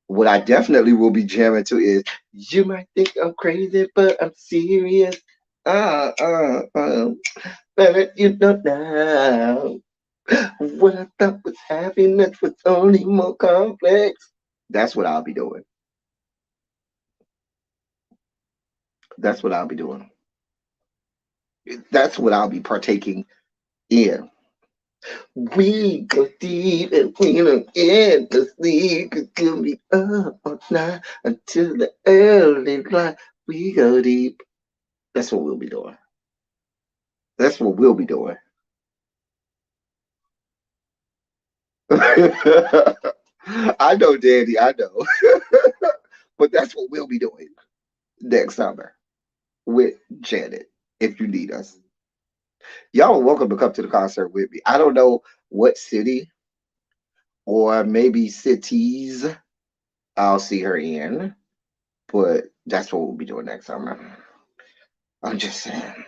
What I definitely will be jamming to is "You Might Think I'm Crazy, but I'm Serious." Uh, uh, uh, Better you know now. What I thought was happiness was only more complex. That's what I'll be doing. That's what I'll be doing. That's what I'll be partaking in. We go deep and we don't get to sleep. 'Cause you'll be up all night until the early light. We go deep. That's what we'll be doing. That's what we'll be doing. I know, Daddy, I know. But that's what we'll be doing next summer with Janet if you need us. Y'all are welcome to come to the concert with me. I don't know what city or maybe cities I'll see her in, but that's what we'll be doing next summer. I'm just saying.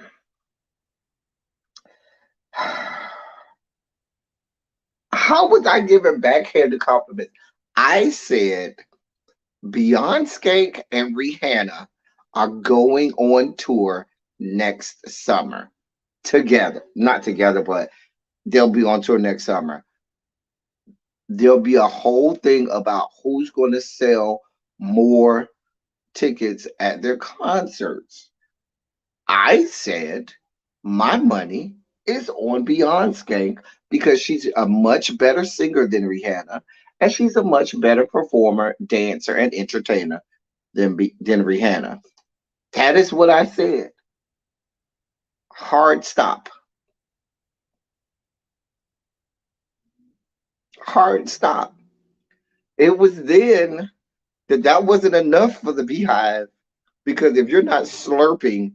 How was I giving backhanded compliments? I said Beyonce and Rihanna are going on tour next summer together. Not together, but they'll be on tour next summer. There'll be a whole thing about who's going to sell more tickets at their concerts. I said my money is on Beyonce because she's a much better singer than Rihanna, and she's a much better performer, dancer, and entertainer than Rihanna. That is what I said. Hard stop. Hard stop. It was then that wasn't enough for the Beehive because if you're not slurping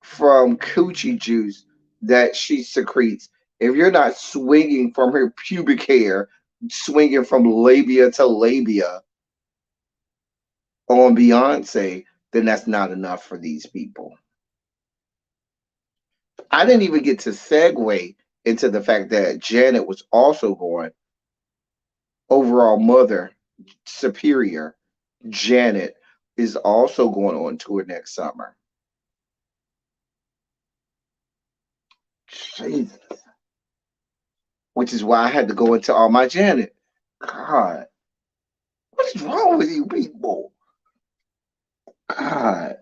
from coochie juice that she secretes, if you're not swinging from her pubic hair, swinging from labia to labia on Beyonce, then that's not enough for these people. I didn't even get to segue into the fact that Janet was also going, overall mother, superior, Janet is also going on tour next summer. Jesus. Which is why I had to go into all my Janet. God, what's wrong with you people? God.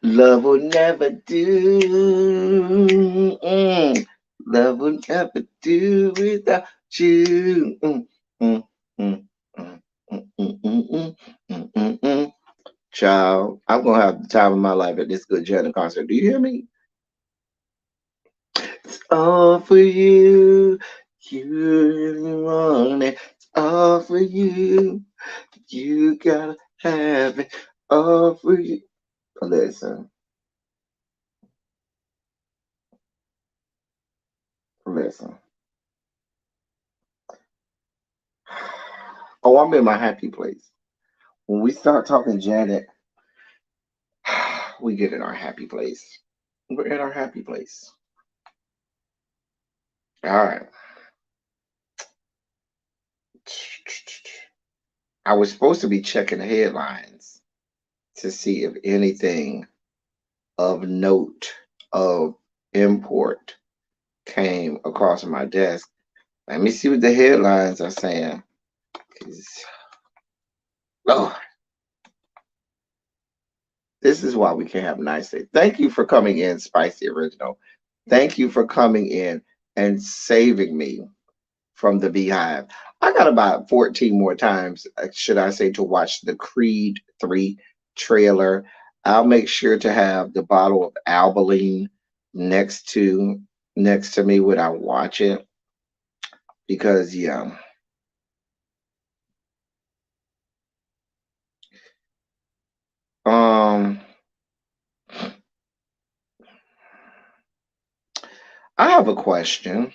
Love will never do. Love will never do without you. Mm, mm, mm, mm, mm, mm, Child, I'm gonna have the time of my life at this good Janet concert. Do you hear me? all for you. You really want it. It's all for you. You gotta have it. All for you. Listen, listen. Oh, I'm in my happy place. When we start talking Janet, we get in our happy place. We're in our happy place. All right. I was supposed to be checking the headlines to see if anything of note of import came across my desk. Let me see what the headlines are saying. 'Cause, oh, this is why we can't have a nice day. Thank you for coming in, Spicy Original. Thank you for coming in and saving me from the Beehive. I got about 14 more times, should I say, to watch the Creed 3 trailer. I'll make sure to have the bottle of Albaline next to me when I watch it because yeah. Um I have a question,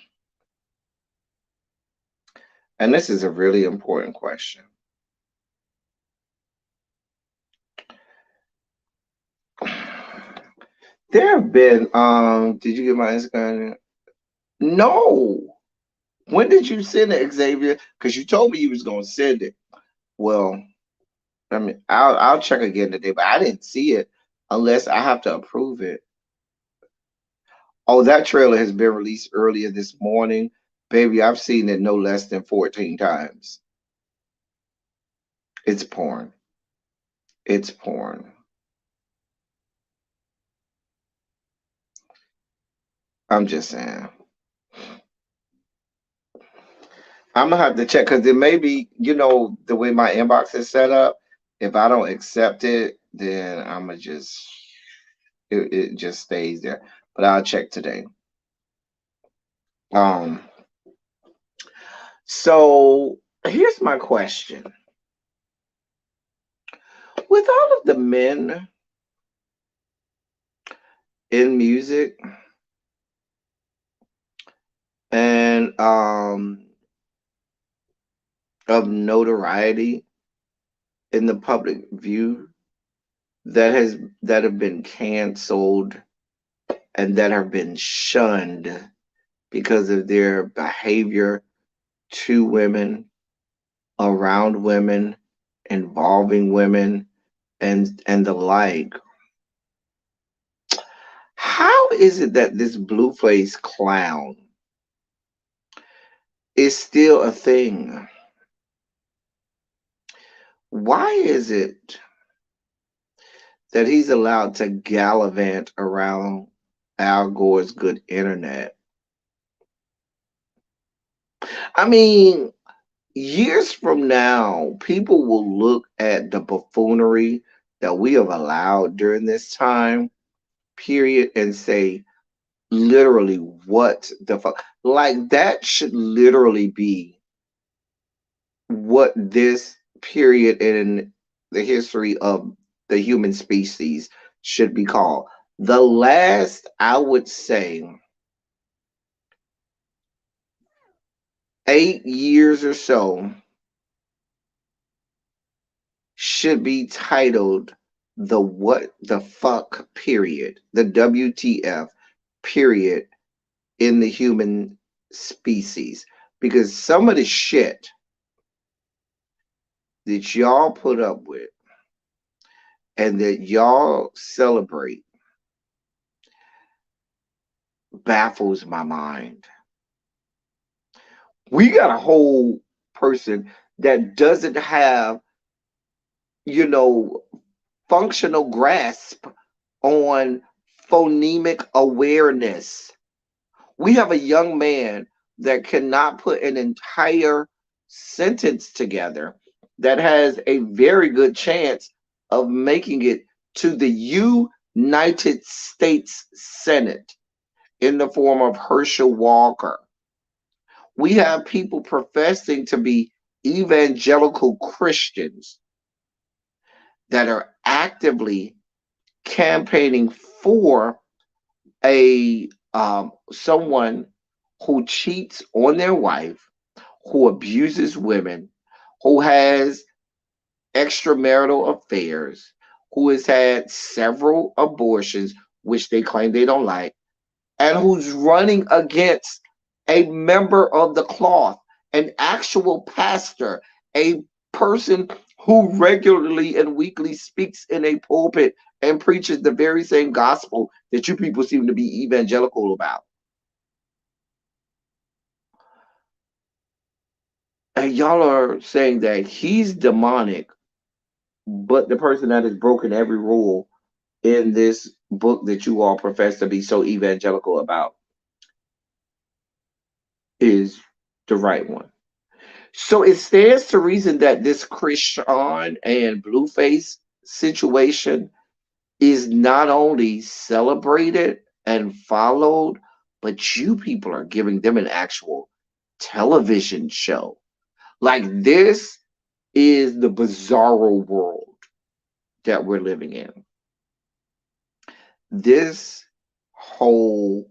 and this is a really important question. There have been did you get my Instagram? No. When did you send it, Xavier? Because you told me you was gonna send it. Well, I mean, I'll check again today, but I didn't see it unless I have to approve it. Oh, that trailer has been released earlier this morning. Baby, I've seen it no less than 14 times. It's porn. It's porn. I'm just saying. I'm gonna have to check because it may be, the way my inbox is set up. If I don't accept it, then I'm gonna just it just stays there. But I'll check today. Um, so here's my question. With all of the men in music and of notoriety in the public view that have been canceled and that have been shunned because of their behavior to women, around women, involving women, and the like. How is it that this blue-faced clown is still a thing? Why is it that he's allowed to gallivant around Al Gore's good internet? I mean, years from now, people will look at the buffoonery that we have allowed during this time period and say, literally, what the fuck? Like, that should literally be what this period in the history of the human species should be called. The last, I would say, 8 years or so should be titled the what the fuck period, the WTF period in the human species. Because some of the shit that y'all put up with and that y'all celebrate baffles my mind. We got a whole person that doesn't have, you know, functional grasp on phonemic awareness. We have a young man that cannot put an entire sentence together that has a very good chance of making it to the United States Senate in the form of Herschel Walker. We have people professing to be evangelical Christians that are actively campaigning for a someone who cheats on their wife, who abuses women, who has extramarital affairs, who has had several abortions, which they claim they don't like, and who's running against a member of the cloth, an actual pastor, a person who regularly and weekly speaks in a pulpit and preaches the very same gospel that you people seem to be evangelical about. And y'all are saying that he's demonic, but the person that has broken every rule in this book that you all profess to be so evangelical about is the right one. So it stands to reason that this Christian and Blueface situation is not only celebrated and followed, but you people are giving them an actual television show. Like this is the bizarro world that we're living in. This whole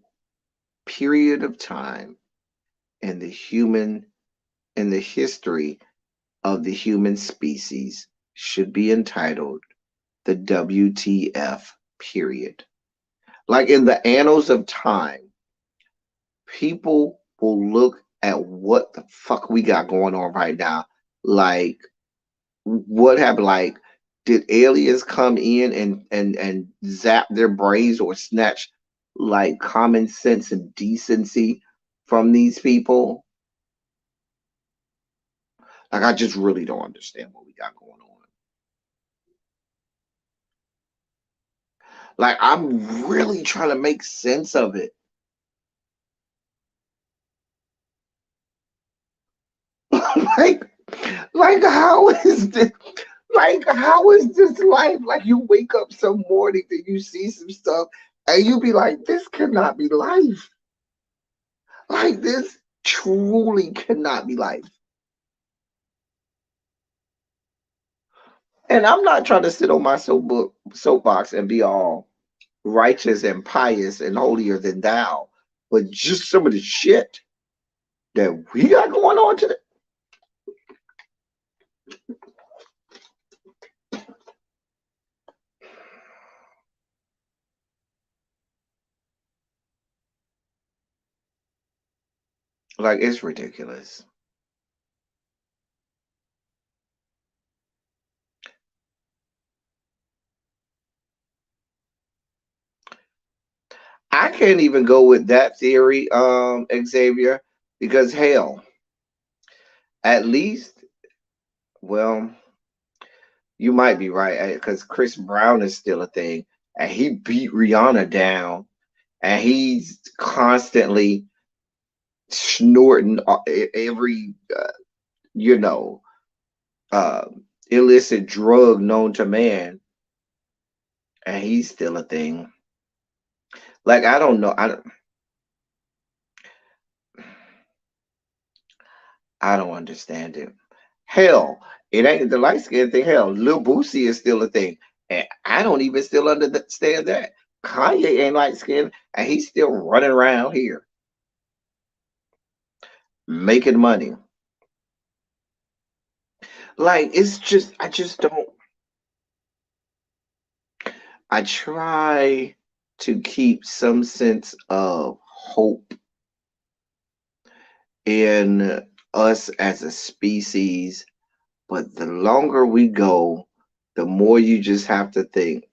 period of time in the history of the human species should be entitled the WTF period. Like in the annals of time, people will look at what the fuck we got going on right now. Like, what happened? Like, did aliens come in and zap their brains or snatch like common sense and decency from these people? Like, I just really don't understand what we got going on. Like, I'm really trying to make sense of it. like, like how is this? Like, how is this life? Like, you wake up some morning and you see some stuff, and you be like, this cannot be life. Like, this truly cannot be life. And I'm not trying to sit on my soapbox and be all righteous and pious and holier than thou, but just some of the shit that we got going on today. Like, it's ridiculous. I can't even go with that theory, Xavier, because hell, at least, well, you might be right, because Chris Brown is still a thing, and he beat Rihanna down, and he's constantly snorting every, you know, uh, illicit drug known to man, and he's still a thing. Like, I don't know, I don't understand it. Hell, it ain't the light skin thing. Hell, Lil Boosie is still a thing. And I don't even still understand that. Kanye ain't light skinned and he's still running around here making money. Like, it's just, I just don't, I try to keep some sense of hope in us as a species. But the longer we go, the more you just have to think,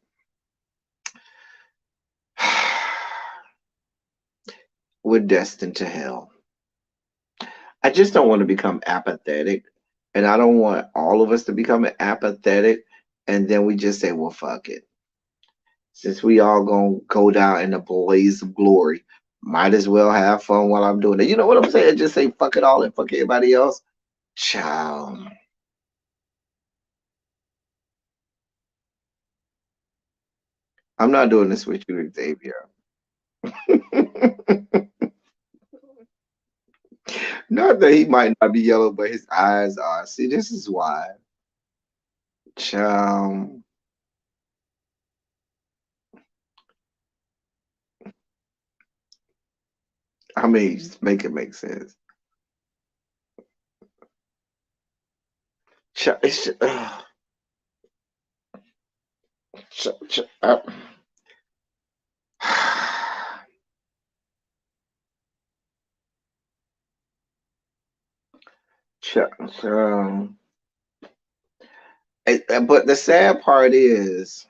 we're destined to hell. I just don't want to become apathetic. And I don't want all of us to become apathetic. And then we just say, well, fuck it. Since we all gonna go down in the blaze of glory, might as well have fun while I'm doing it. You know what I'm saying? Just say fuck it all and fuck everybody else. Ciao. I'm not doing this with you, Xavier. Not that he might not be yellow, but his eyes are. See, this is why. Um, I mean, just make it make sense. It's, ch, ch, uh, ch, um, but the sad part is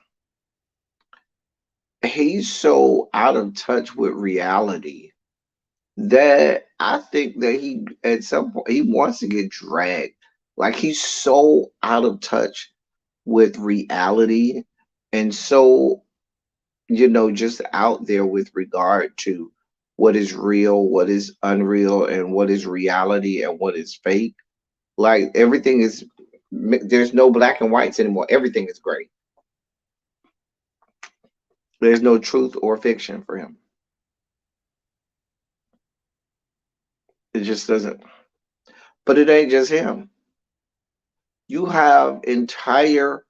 he's so out of touch with reality that I think that he at some point he wants to get dragged. Like he's so out of touch with reality and so just out there with regard to what is real, what is unreal, and what is reality and what is fake. Like everything is, there's no black and whites anymore. Everything is gray. There's no truth or fiction for him. It just doesn't. But it ain't just him. You have entire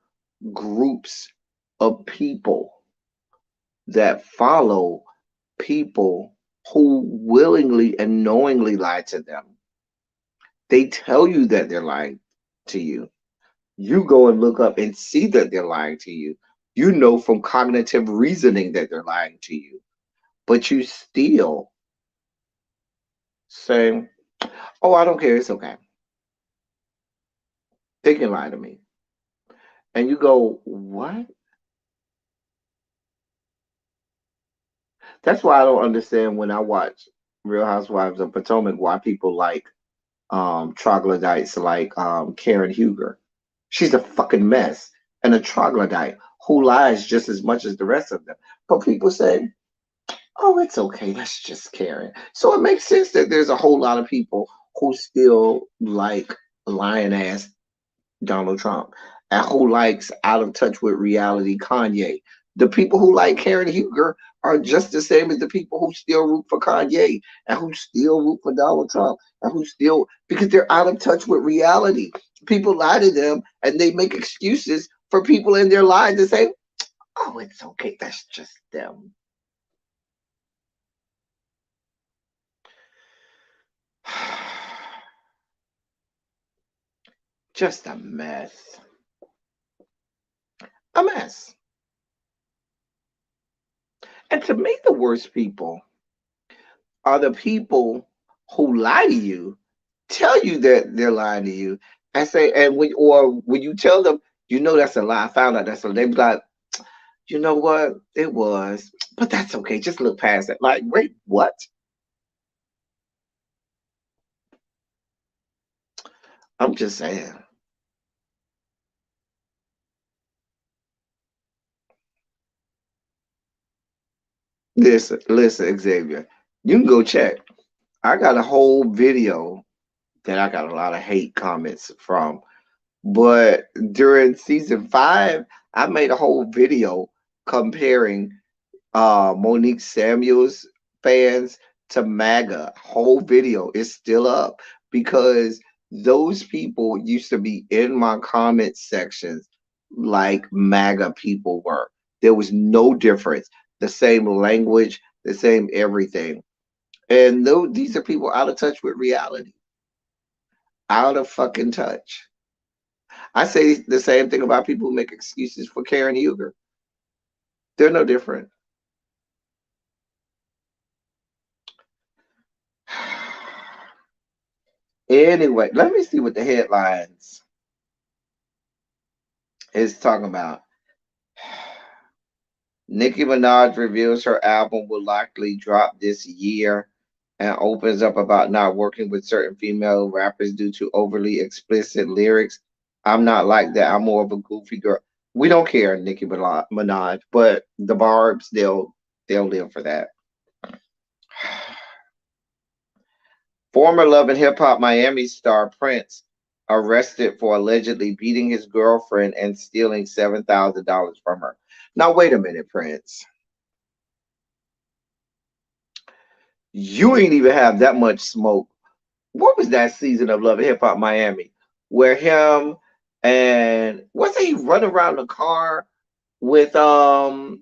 groups of people that follow people who willingly and knowingly lie to them. They tell you that they're lying to you. You go and look up and see that they're lying to you. You know from cognitive reasoning that they're lying to you. But you still say, oh, I don't care. It's okay. They can lie to me. And you go, what? That's why I don't understand when I watch Real Housewives of Potomac why people like troglodytes like Karen Huger. She's a fucking mess and a troglodyte who lies just as much as the rest of them. But people say, oh, it's okay. That's just Karen. So it makes sense that there's a whole lot of people who still like lying ass Donald Trump and who likes out of touch with reality Kanye. The people who like Karen Huger are just the same as the people who still root for Kanye and who still root for Donald Trump and who still, because they're out of touch with reality. People lie to them and they make excuses for people in their lives to say, oh, it's okay. That's just them. Just a mess. A mess. And to me, the worst people are the people who lie to you, tell you that they're lying to you, and say, and when you tell them, that's a lie. I found out that's a lie. They be like, you know what? It was, but that's okay. Just look past it. Like, wait, what? I'm just saying. Listen, Xavier. You can go check. I got a whole video that I got a lot of hate comments from. But during season 5, I made a whole video comparing Monique Samuels fans to MAGA. Whole video is still up because those people used to be in my comment sections like MAGA people were. There was no difference. The same language, the same everything. And these are people out of touch with reality. Out of fucking touch. I say the same thing about people who make excuses for Karen Huger. They're no different. Anyway, let me see what the headlines is talking about. Nicki Minaj reveals her album will likely drop this year and opens up about not working with certain female rappers due to overly explicit lyrics. I'm not like that. I'm more of a goofy girl. We don't care, Nicki Minaj, but the Barbs, they'll live for that. Former Love and Hip Hop Miami star Prince arrested for allegedly beating his girlfriend and stealing $7,000 from her. Now, wait a minute, Prince. You ain't even have that much smoke. What was that season of Love and Hip Hop Miami where him and wasn't he running around the car with oh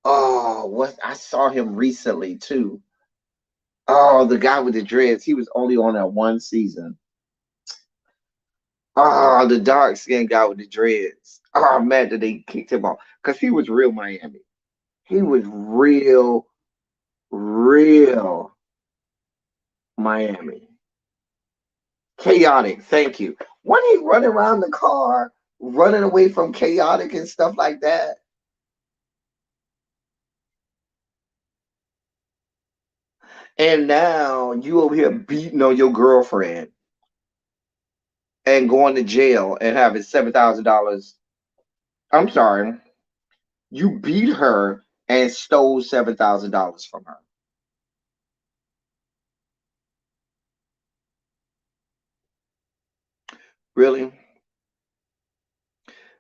what I saw him recently too. Oh, the guy with the dreads. He was only on that one season. Oh, the dark skinned guy with the dreads. Oh man, that they kicked him off because he was real Miami. He was real Miami. Chaotic. Thank you. When he running around the car, running away from chaotic and stuff like that. And now you over here beating on your girlfriend and going to jail and having $7,000. I'm sorry. You beat her and stole $7,000 from her. Really?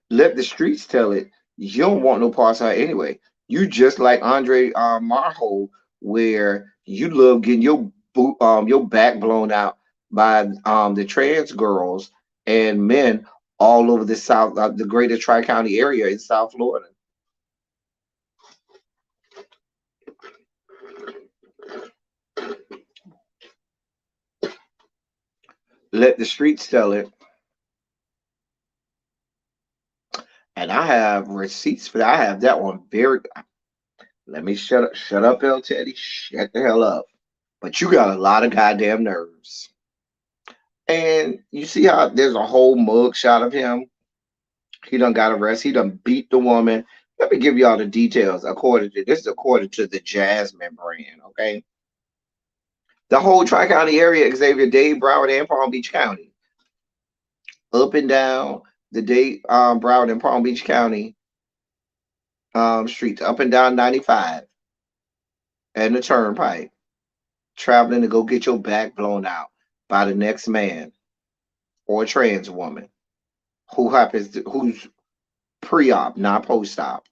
Let the streets tell it. You don't want no parts of her anyway. You just like Andre Marho, where you love getting your back blown out by the trans girls and men all over the South, the greater Tri County area in South Florida. Let the streets tell it. And I have receipts for that. I have that one very. Let me shut up, L Teddy. Shut the hell up. But you got a lot of goddamn nerves. And you see how there's a whole mug shot of him. He done got arrested. He done beat the woman. Let me give you all the details. According to the Jasmine brand. Okay, the whole Tri County area, Xavier, Dade, Broward, and Palm Beach County, up and down the Dade, Broward, and Palm Beach County streets, up and down 95 and the Turnpike, traveling to go get your back blown out by the next man or a trans woman who's pre-op, not post-op.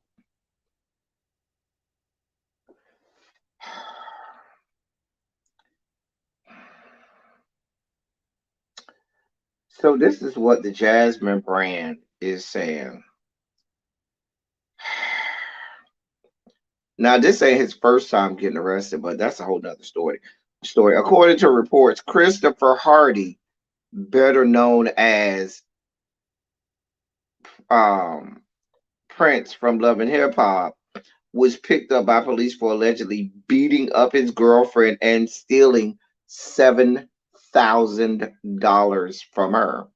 So this is what the Jasmine brand is saying. Now this ain't his first time getting arrested, but that's a whole nother story. According to reports, Christopher Hardy, better known as um, Prince from Love and Hip Hop, was picked up by police for allegedly beating up his girlfriend and stealing $7,000 from her.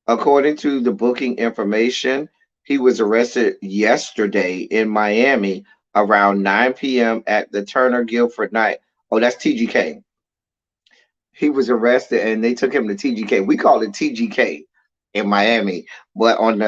According to the booking information, he was arrested yesterday in Miami around 9 p.m. at the Turner Guilford night. Oh, that's TGK. He was arrested and they took him to TGK. We call it TGK in Miami, but on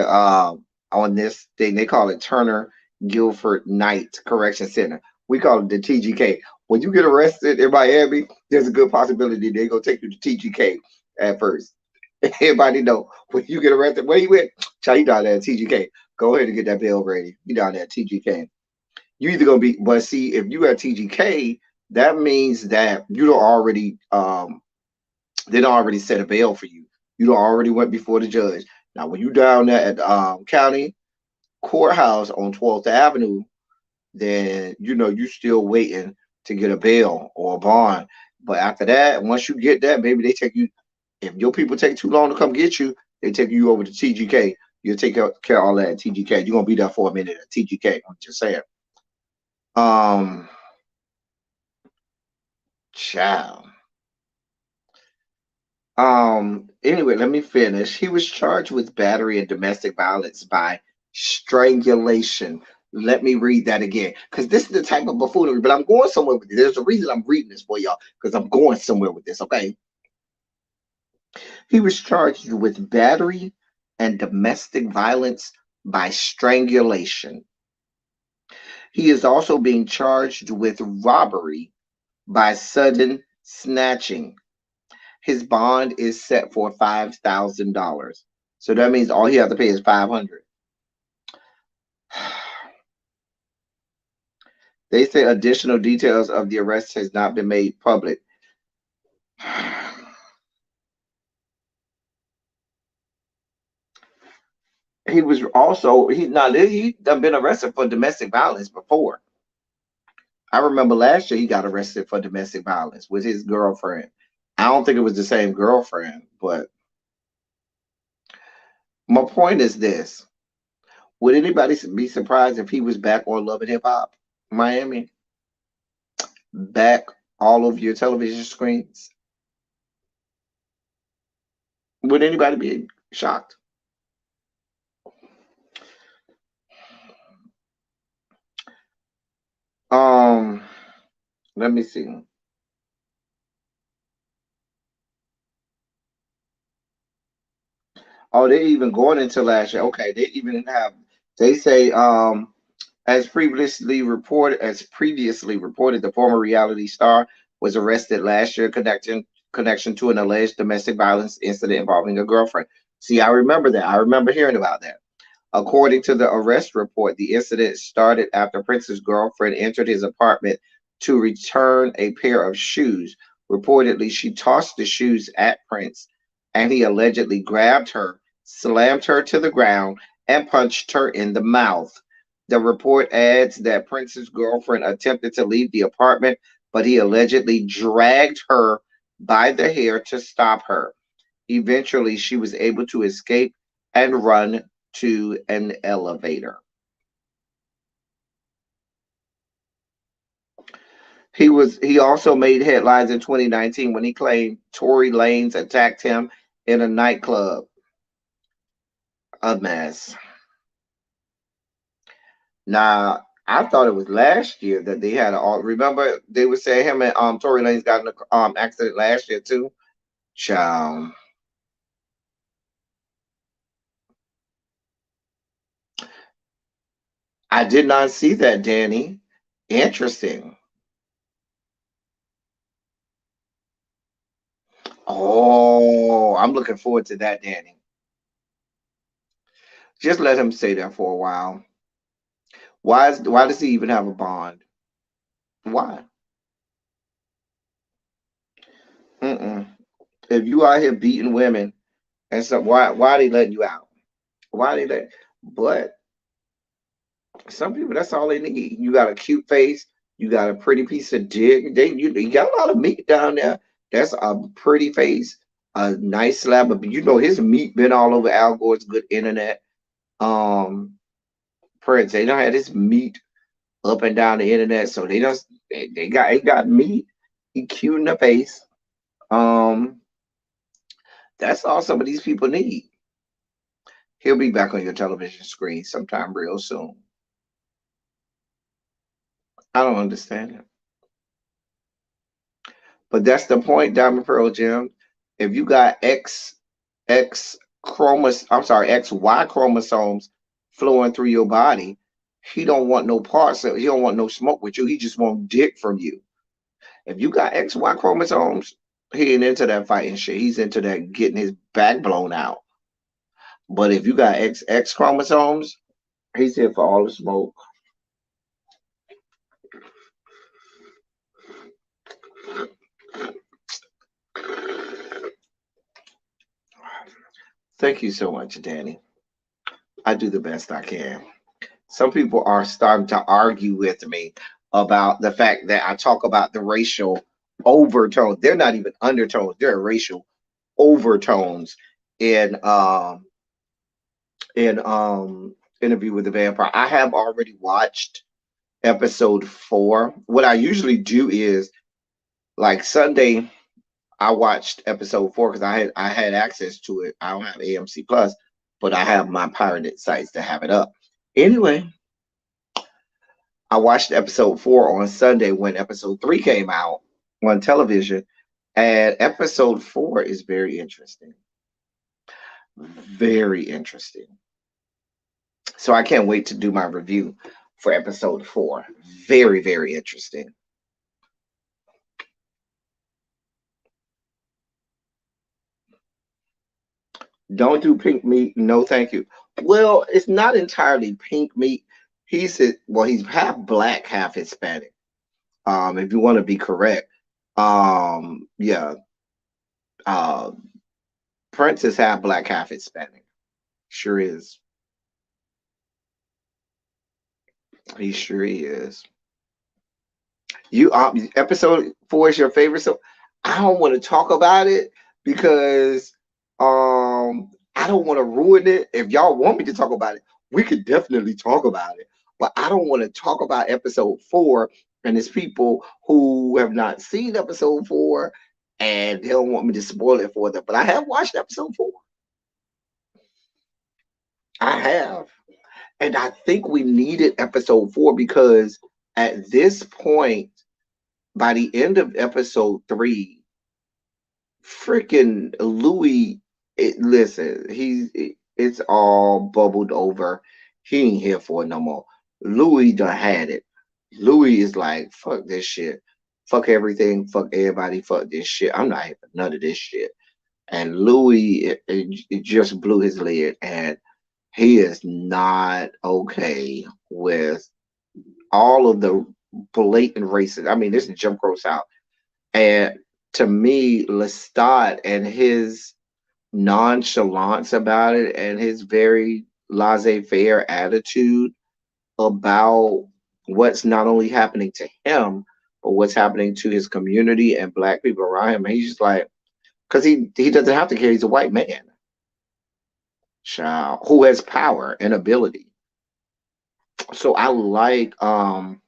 this thing they call it Turner Guilford Night Correction Center. We call it the TGK. When you get arrested in Miami, there's a good possibility they're gonna take you to TGK at first. Everybody know when you get arrested, where you went? Child, you down there at TGK. Go ahead and get that bill ready. You down there at TGK. You either gonna be, but see, if you at TGK, that means that you don't already they don't already set a bail for you. You don't already went before the judge. Now, when you down there at county courthouse on 12th Avenue, then you know you still waiting to get a bail or a bond. But after that, once you get that, maybe they take you. If your people take too long to come get you, they take you over to TGK. You'll take care of all that at TGK. You're gonna be there for a minute at TGK. I'm just saying. Um, Child. Anyway, let me finish. He was charged with battery and domestic violence by strangulation. Let me read that again, because this is the type of buffoonery. But I'm going somewhere with this. There's a reason I'm reading this for y'all, because I'm going somewhere with this. Okay. He was charged with battery and domestic violence by strangulation. He is also being charged with robbery by sudden snatching. His bond is set for $5,000. So that means all he has to pay is 500. They say additional details of the arrest has not been made public. He was also he done been arrested for domestic violence before. I remember last year he got arrested for domestic violence with his girlfriend. I don't think it was the same girlfriend, but my point is this. Would anybody be surprised if he was back on Love and Hip Hop Miami? Back all over your television screens? Would anybody be shocked? Um, Let me see. Oh, they even going into last year. Okay, they even have. They say as previously reported, the former reality star was arrested last year connection to an alleged domestic violence incident involving a girlfriend. See, I remember that. I remember hearing about that. According to the arrest report, the incident started after Prince's girlfriend entered his apartment to return a pair of shoes. Reportedly, she tossed the shoes at Prince, and he allegedly grabbed her, slammed her to the ground, and punched her in the mouth. The report adds that Prince's girlfriend attempted to leave the apartment, but he allegedly dragged her by the hair to stop her. Eventually, she was able to escape and run to an elevator. He also made headlines in 2019 when he claimed Tory Lanez attacked him in a nightclub. A mess. Now, I thought it was last year that they had all. Remember, they would say him and Tory Lanez got in a accident last year too. Child, I did not see that, Danny. Interesting. Oh, I'm looking forward to that, Danny. Just let him stay there for a while. Why does he even have a bond? Why? Mm-mm. If you out here beating women and stuff, why are they letting you out? Why are they let? But some people, that's all they need. You got a cute face, you got a pretty piece of dick. You got a lot of meat down there. That's a pretty face, a nice slab of. His meat been all over Al Gore's good internet. Um, Prince, they don't have his meat up and down the internet, so they got meat. He cute in the face. Um, that's all some of these people need. He'll be back on your television screen sometime real soon. I don't understand it. But that's the point, Diamond Pearl Jim. If you got XY chromosomes flowing through your body, he don't want no parts of he don't want no smoke with you. He just want dick from you. If you got XY chromosomes, he ain't into that fighting shit. He's into that getting his back blown out. But if you got XX chromosomes, he's here for all the smoke. Thank you so much, Danny. I do the best I can. Some people are starting to argue with me about the fact that I talk about the racial overtones. They're not even undertones, they're racial overtones in Interview with the Vampire. I have already watched episode 4. What I usually do is like Sunday I watched episode 4 because I had access to it. I don't have AMC Plus, but I have my pirated sites to have it up. Anyway, I watched episode 4 on Sunday when episode 3 came out on television, and episode 4 is very interesting. Very interesting. So I can't wait to do my review for episode 4. Very, very interesting. Don't do pink meat. No, thank you. Well, it's not entirely pink meat. he's half black, half Hispanic. If you want to be correct, yeah, uh, Prince is half black, half Hispanic. Sure is. He sure is. You episode 4 is your favorite, so I don't want to talk about it because I don't want to ruin it. If y'all want me to talk about it, we could definitely talk about it. But I don't want to talk about episode 4, and there's people who have not seen episode 4 and they don't want me to spoil it for them. But I have watched episode 4. I have. And I think we needed episode 4 because at this point, by the end of episode 3, freaking Louis, listen, it's all bubbled over. He ain't here for it no more. Louis done had it. Louis is like, fuck this shit. Fuck everything. Fuck everybody. Fuck this shit. I'm not here for none of this shit. And Louis, it just blew his lid. And he is not okay with all of the blatant racism. I mean, this is Jim Crow South. And to me, Lestat and his nonchalance about it and his very laissez-faire attitude about what's not only happening to him, but what's happening to his community and black people around him. And he's just like, because he doesn't have to care. He's a white man, child, who has power and ability. So um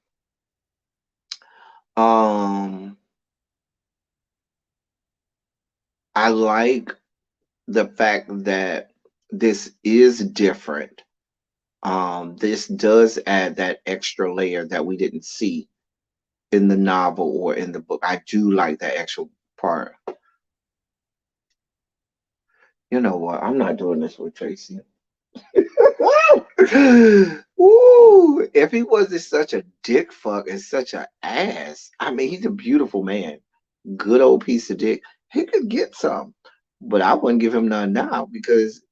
I like the fact that this is different. This does add that extra layer that we didn't see in the novel or in the book. I do like that extra part. You know what? I'm not doing this with Tracy. Ooh, if he wasn't such a dick fuck and such an ass, I mean, he's a beautiful man, good old piece of dick. He could get some, but I wouldn't give him none now because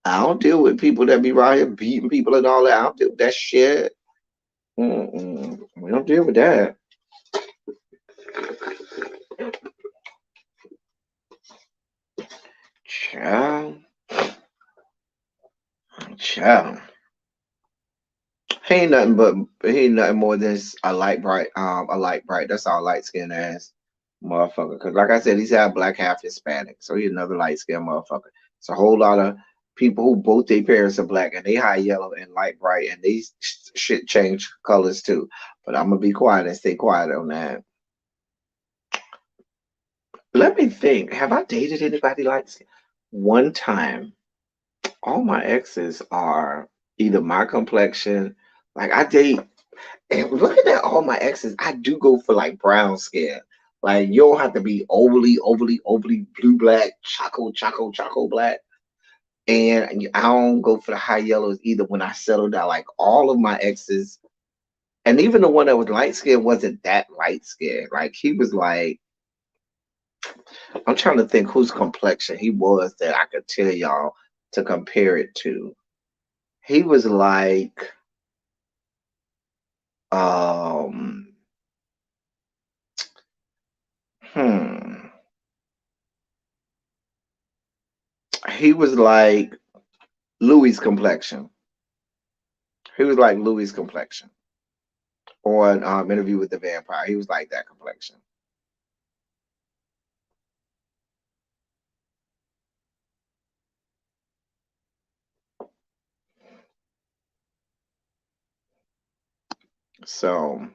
I don't deal with people that be right here beating people and all that. I don't deal with that shit. We don't deal with that. Child, child. He ain't nothing more than a light bright. That's all light skinned ass motherfucker. Cause like I said, he's half black, half Hispanic. So he's another light skinned motherfucker. It's a whole lot of people who both their parents are black and they high yellow and light bright and they shit change colors too. But I'm gonna be quiet and stay quiet on that. Let me think. Have I dated anybody like one time? All my exes are either my complexion, like I date, and looking at all my exes, I do go for like brown skin. Like you don't have to be overly blue black, choco black. And I don't go for the high yellows either when I settle down. Like all of my exes, and even the one that was light skinned wasn't that light skinned. Like he was like, I'm trying to think whose complexion he was that I could tell y'all to compare it to. He was like, um, hmm, he was like Louis' complexion. He was like Louis' complexion on Interview with the Vampire. He was like that complexion. So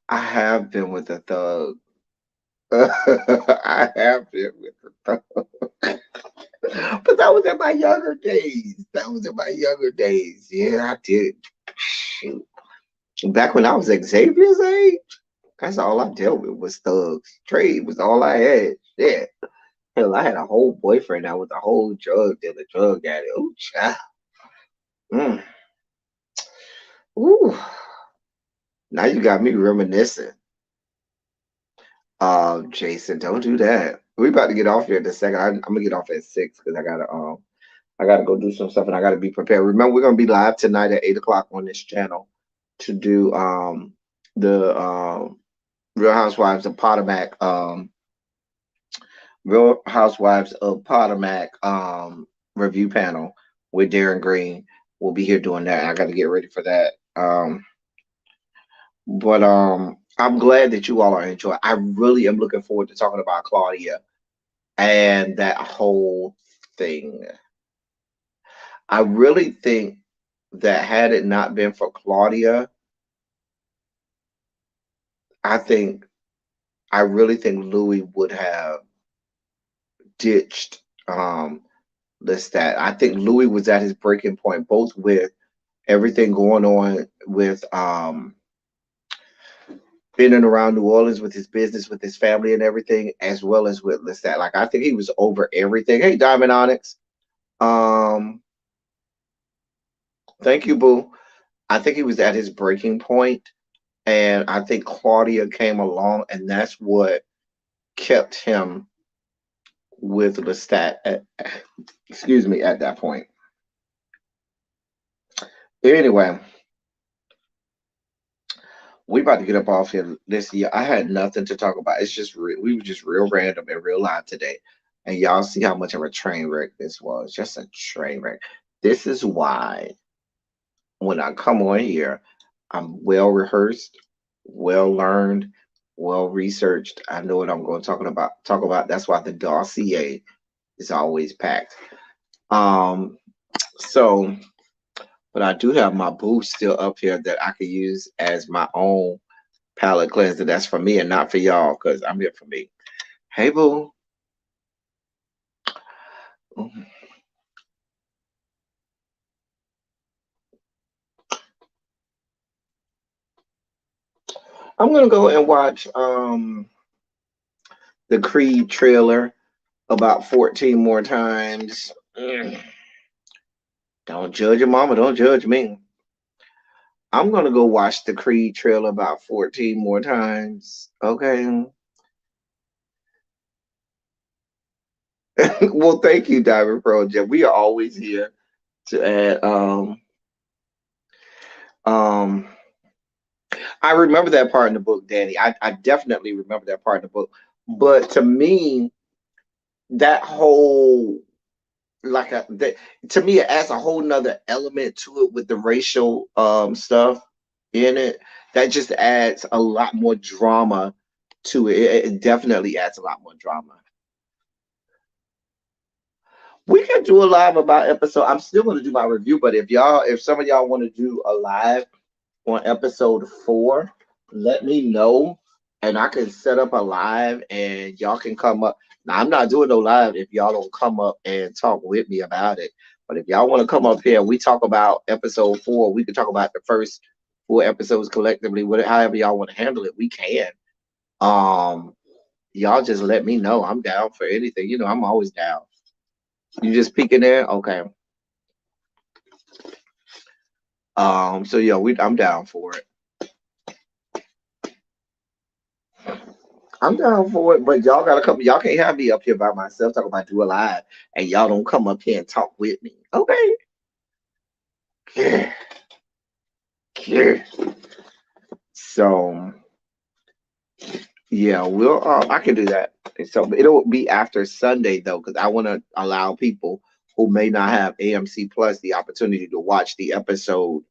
I have been with a thug. I have been with a thug. But that was in my younger days. That was in my younger days. Yeah, I did. Shoot. Back when I was Xavier's age, that's all I dealt with was thugs. Trade was all I had. Yeah. Hell, I had a whole boyfriend that was a whole drug dealer, drug addict. Oh, child. Mm. Ooh. Now you got me reminiscing. Jason, don't do that. We about to get off here in a second. I'm gonna get off at 6 because I I gotta go do some stuff and I gotta be prepared. Remember, we're gonna be live tonight at 8 o'clock on this channel to do the Real Housewives of Potomac Real Housewives of Potomac review panel with Darren Green. We'll be here doing that. I gotta get ready for that. But I'm glad that you all are enjoying. I really am looking forward to talking about Claudia and that whole thing. I really think that had it not been for Claudia, I think I really think Louis would have ditched Lestat. I think Louis was at his breaking point, both with everything going on with in and around New Orleans with his business, with his family and everything, as well as with Lestat. Like I think he was over everything. Hey, Diamond Onyx. Um, thank you, Boo. I think he was at his breaking point, and I think Claudia came along, and that's what kept him with Lestat. Excuse me, at that point. Anyway, we about to get up off here this year. I had nothing to talk about. It's just we were just real random and real live today, and y'all see how much of a train wreck this was. Just a train wreck. This is why when I come on here, I'm well rehearsed, well learned, well researched. I know what I'm going to talk about. Talk about. That's why the dossier is always packed. So, but I do have my booth still up here that I could use as my own palate cleanser. That's for me and not for y'all, because I'm here for me. Hey, boo. I'm gonna go and watch the Creed trailer about 14 more times. Don't judge your mama, don't judge me. I'm gonna go watch the Creed trailer about 14 more times. Okay. Well, thank you, Diamond Project. We are always here to add um I remember that part in the book, Danny. I definitely remember that part in the book. But to me, that whole to me it adds a whole nother element to it with the racial stuff in it. That just adds a lot more drama to it. It definitely adds a lot more drama. We can do a live about episode. I'm still gonna do my review, but if some of y'all want to do a live on episode 4, let me know and I can set up a live and y'all can come up. Now, I'm not doing no live if y'all don't come up and talk with me about it. But if y'all want to come up here and we talk about episode 4, we can talk about the first 4 episodes collectively, however y'all want to handle it, we can. Y'all just let me know. I'm down for anything. You know, I'm always down. You just peeking there? Okay. So yeah, I'm down for it. I'm down for it, but y'all gotta come. Y'all can't have me up here by myself talking about do a live, and y'all don't come up here and talk with me. Okay. Yeah. Yeah. So yeah, I can do that. So it'll be after Sunday though, because I want to allow people who may not have AMC Plus the opportunity to watch the episode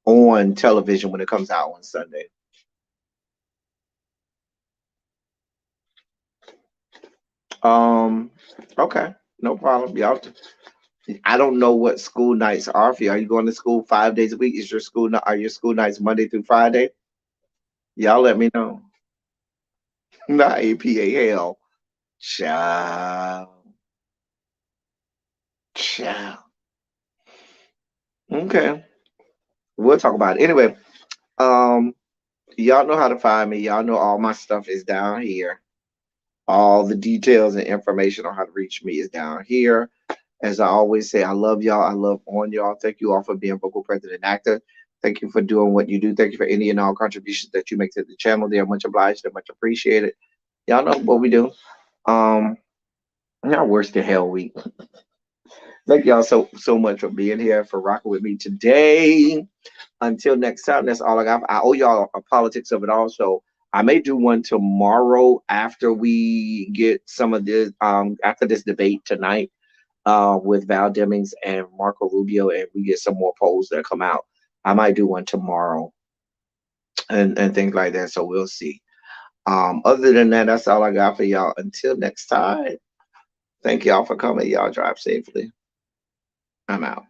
on television when it comes out on Sunday. Okay, no problem. Y'all, I don't know what school nights are for you. Are you going to school 5 days a week? Are your school nights Monday through Friday? Y'all let me know. Not APA hell. Ciao. Ciao. Okay. We'll talk about it. Anyway, um, y'all know how to find me. Y'all know all my stuff is down here. All the details and information on how to reach me is down here. As I always say, I love y'all. I love on y'all. Thank you all for being vocal president actor. Thank you for doing what you do. Thank you for any and all contributions that you make to the channel. They are much obliged. They're much appreciated. Y'all know what we do. Y'all worse than hell week. Thank y'all so much for being here, for rocking with me today. Until next time, that's all I got. I owe y'all a politics of it all. So I may do one tomorrow after we get some of this after this debate tonight with Val Demings and Marco Rubio, and we get some more polls that come out. I might do one tomorrow and things like that. So we'll see. Other than that, that's all I got for y'all. Until next time, thank y'all for coming. Y'all drive safely. I'm out.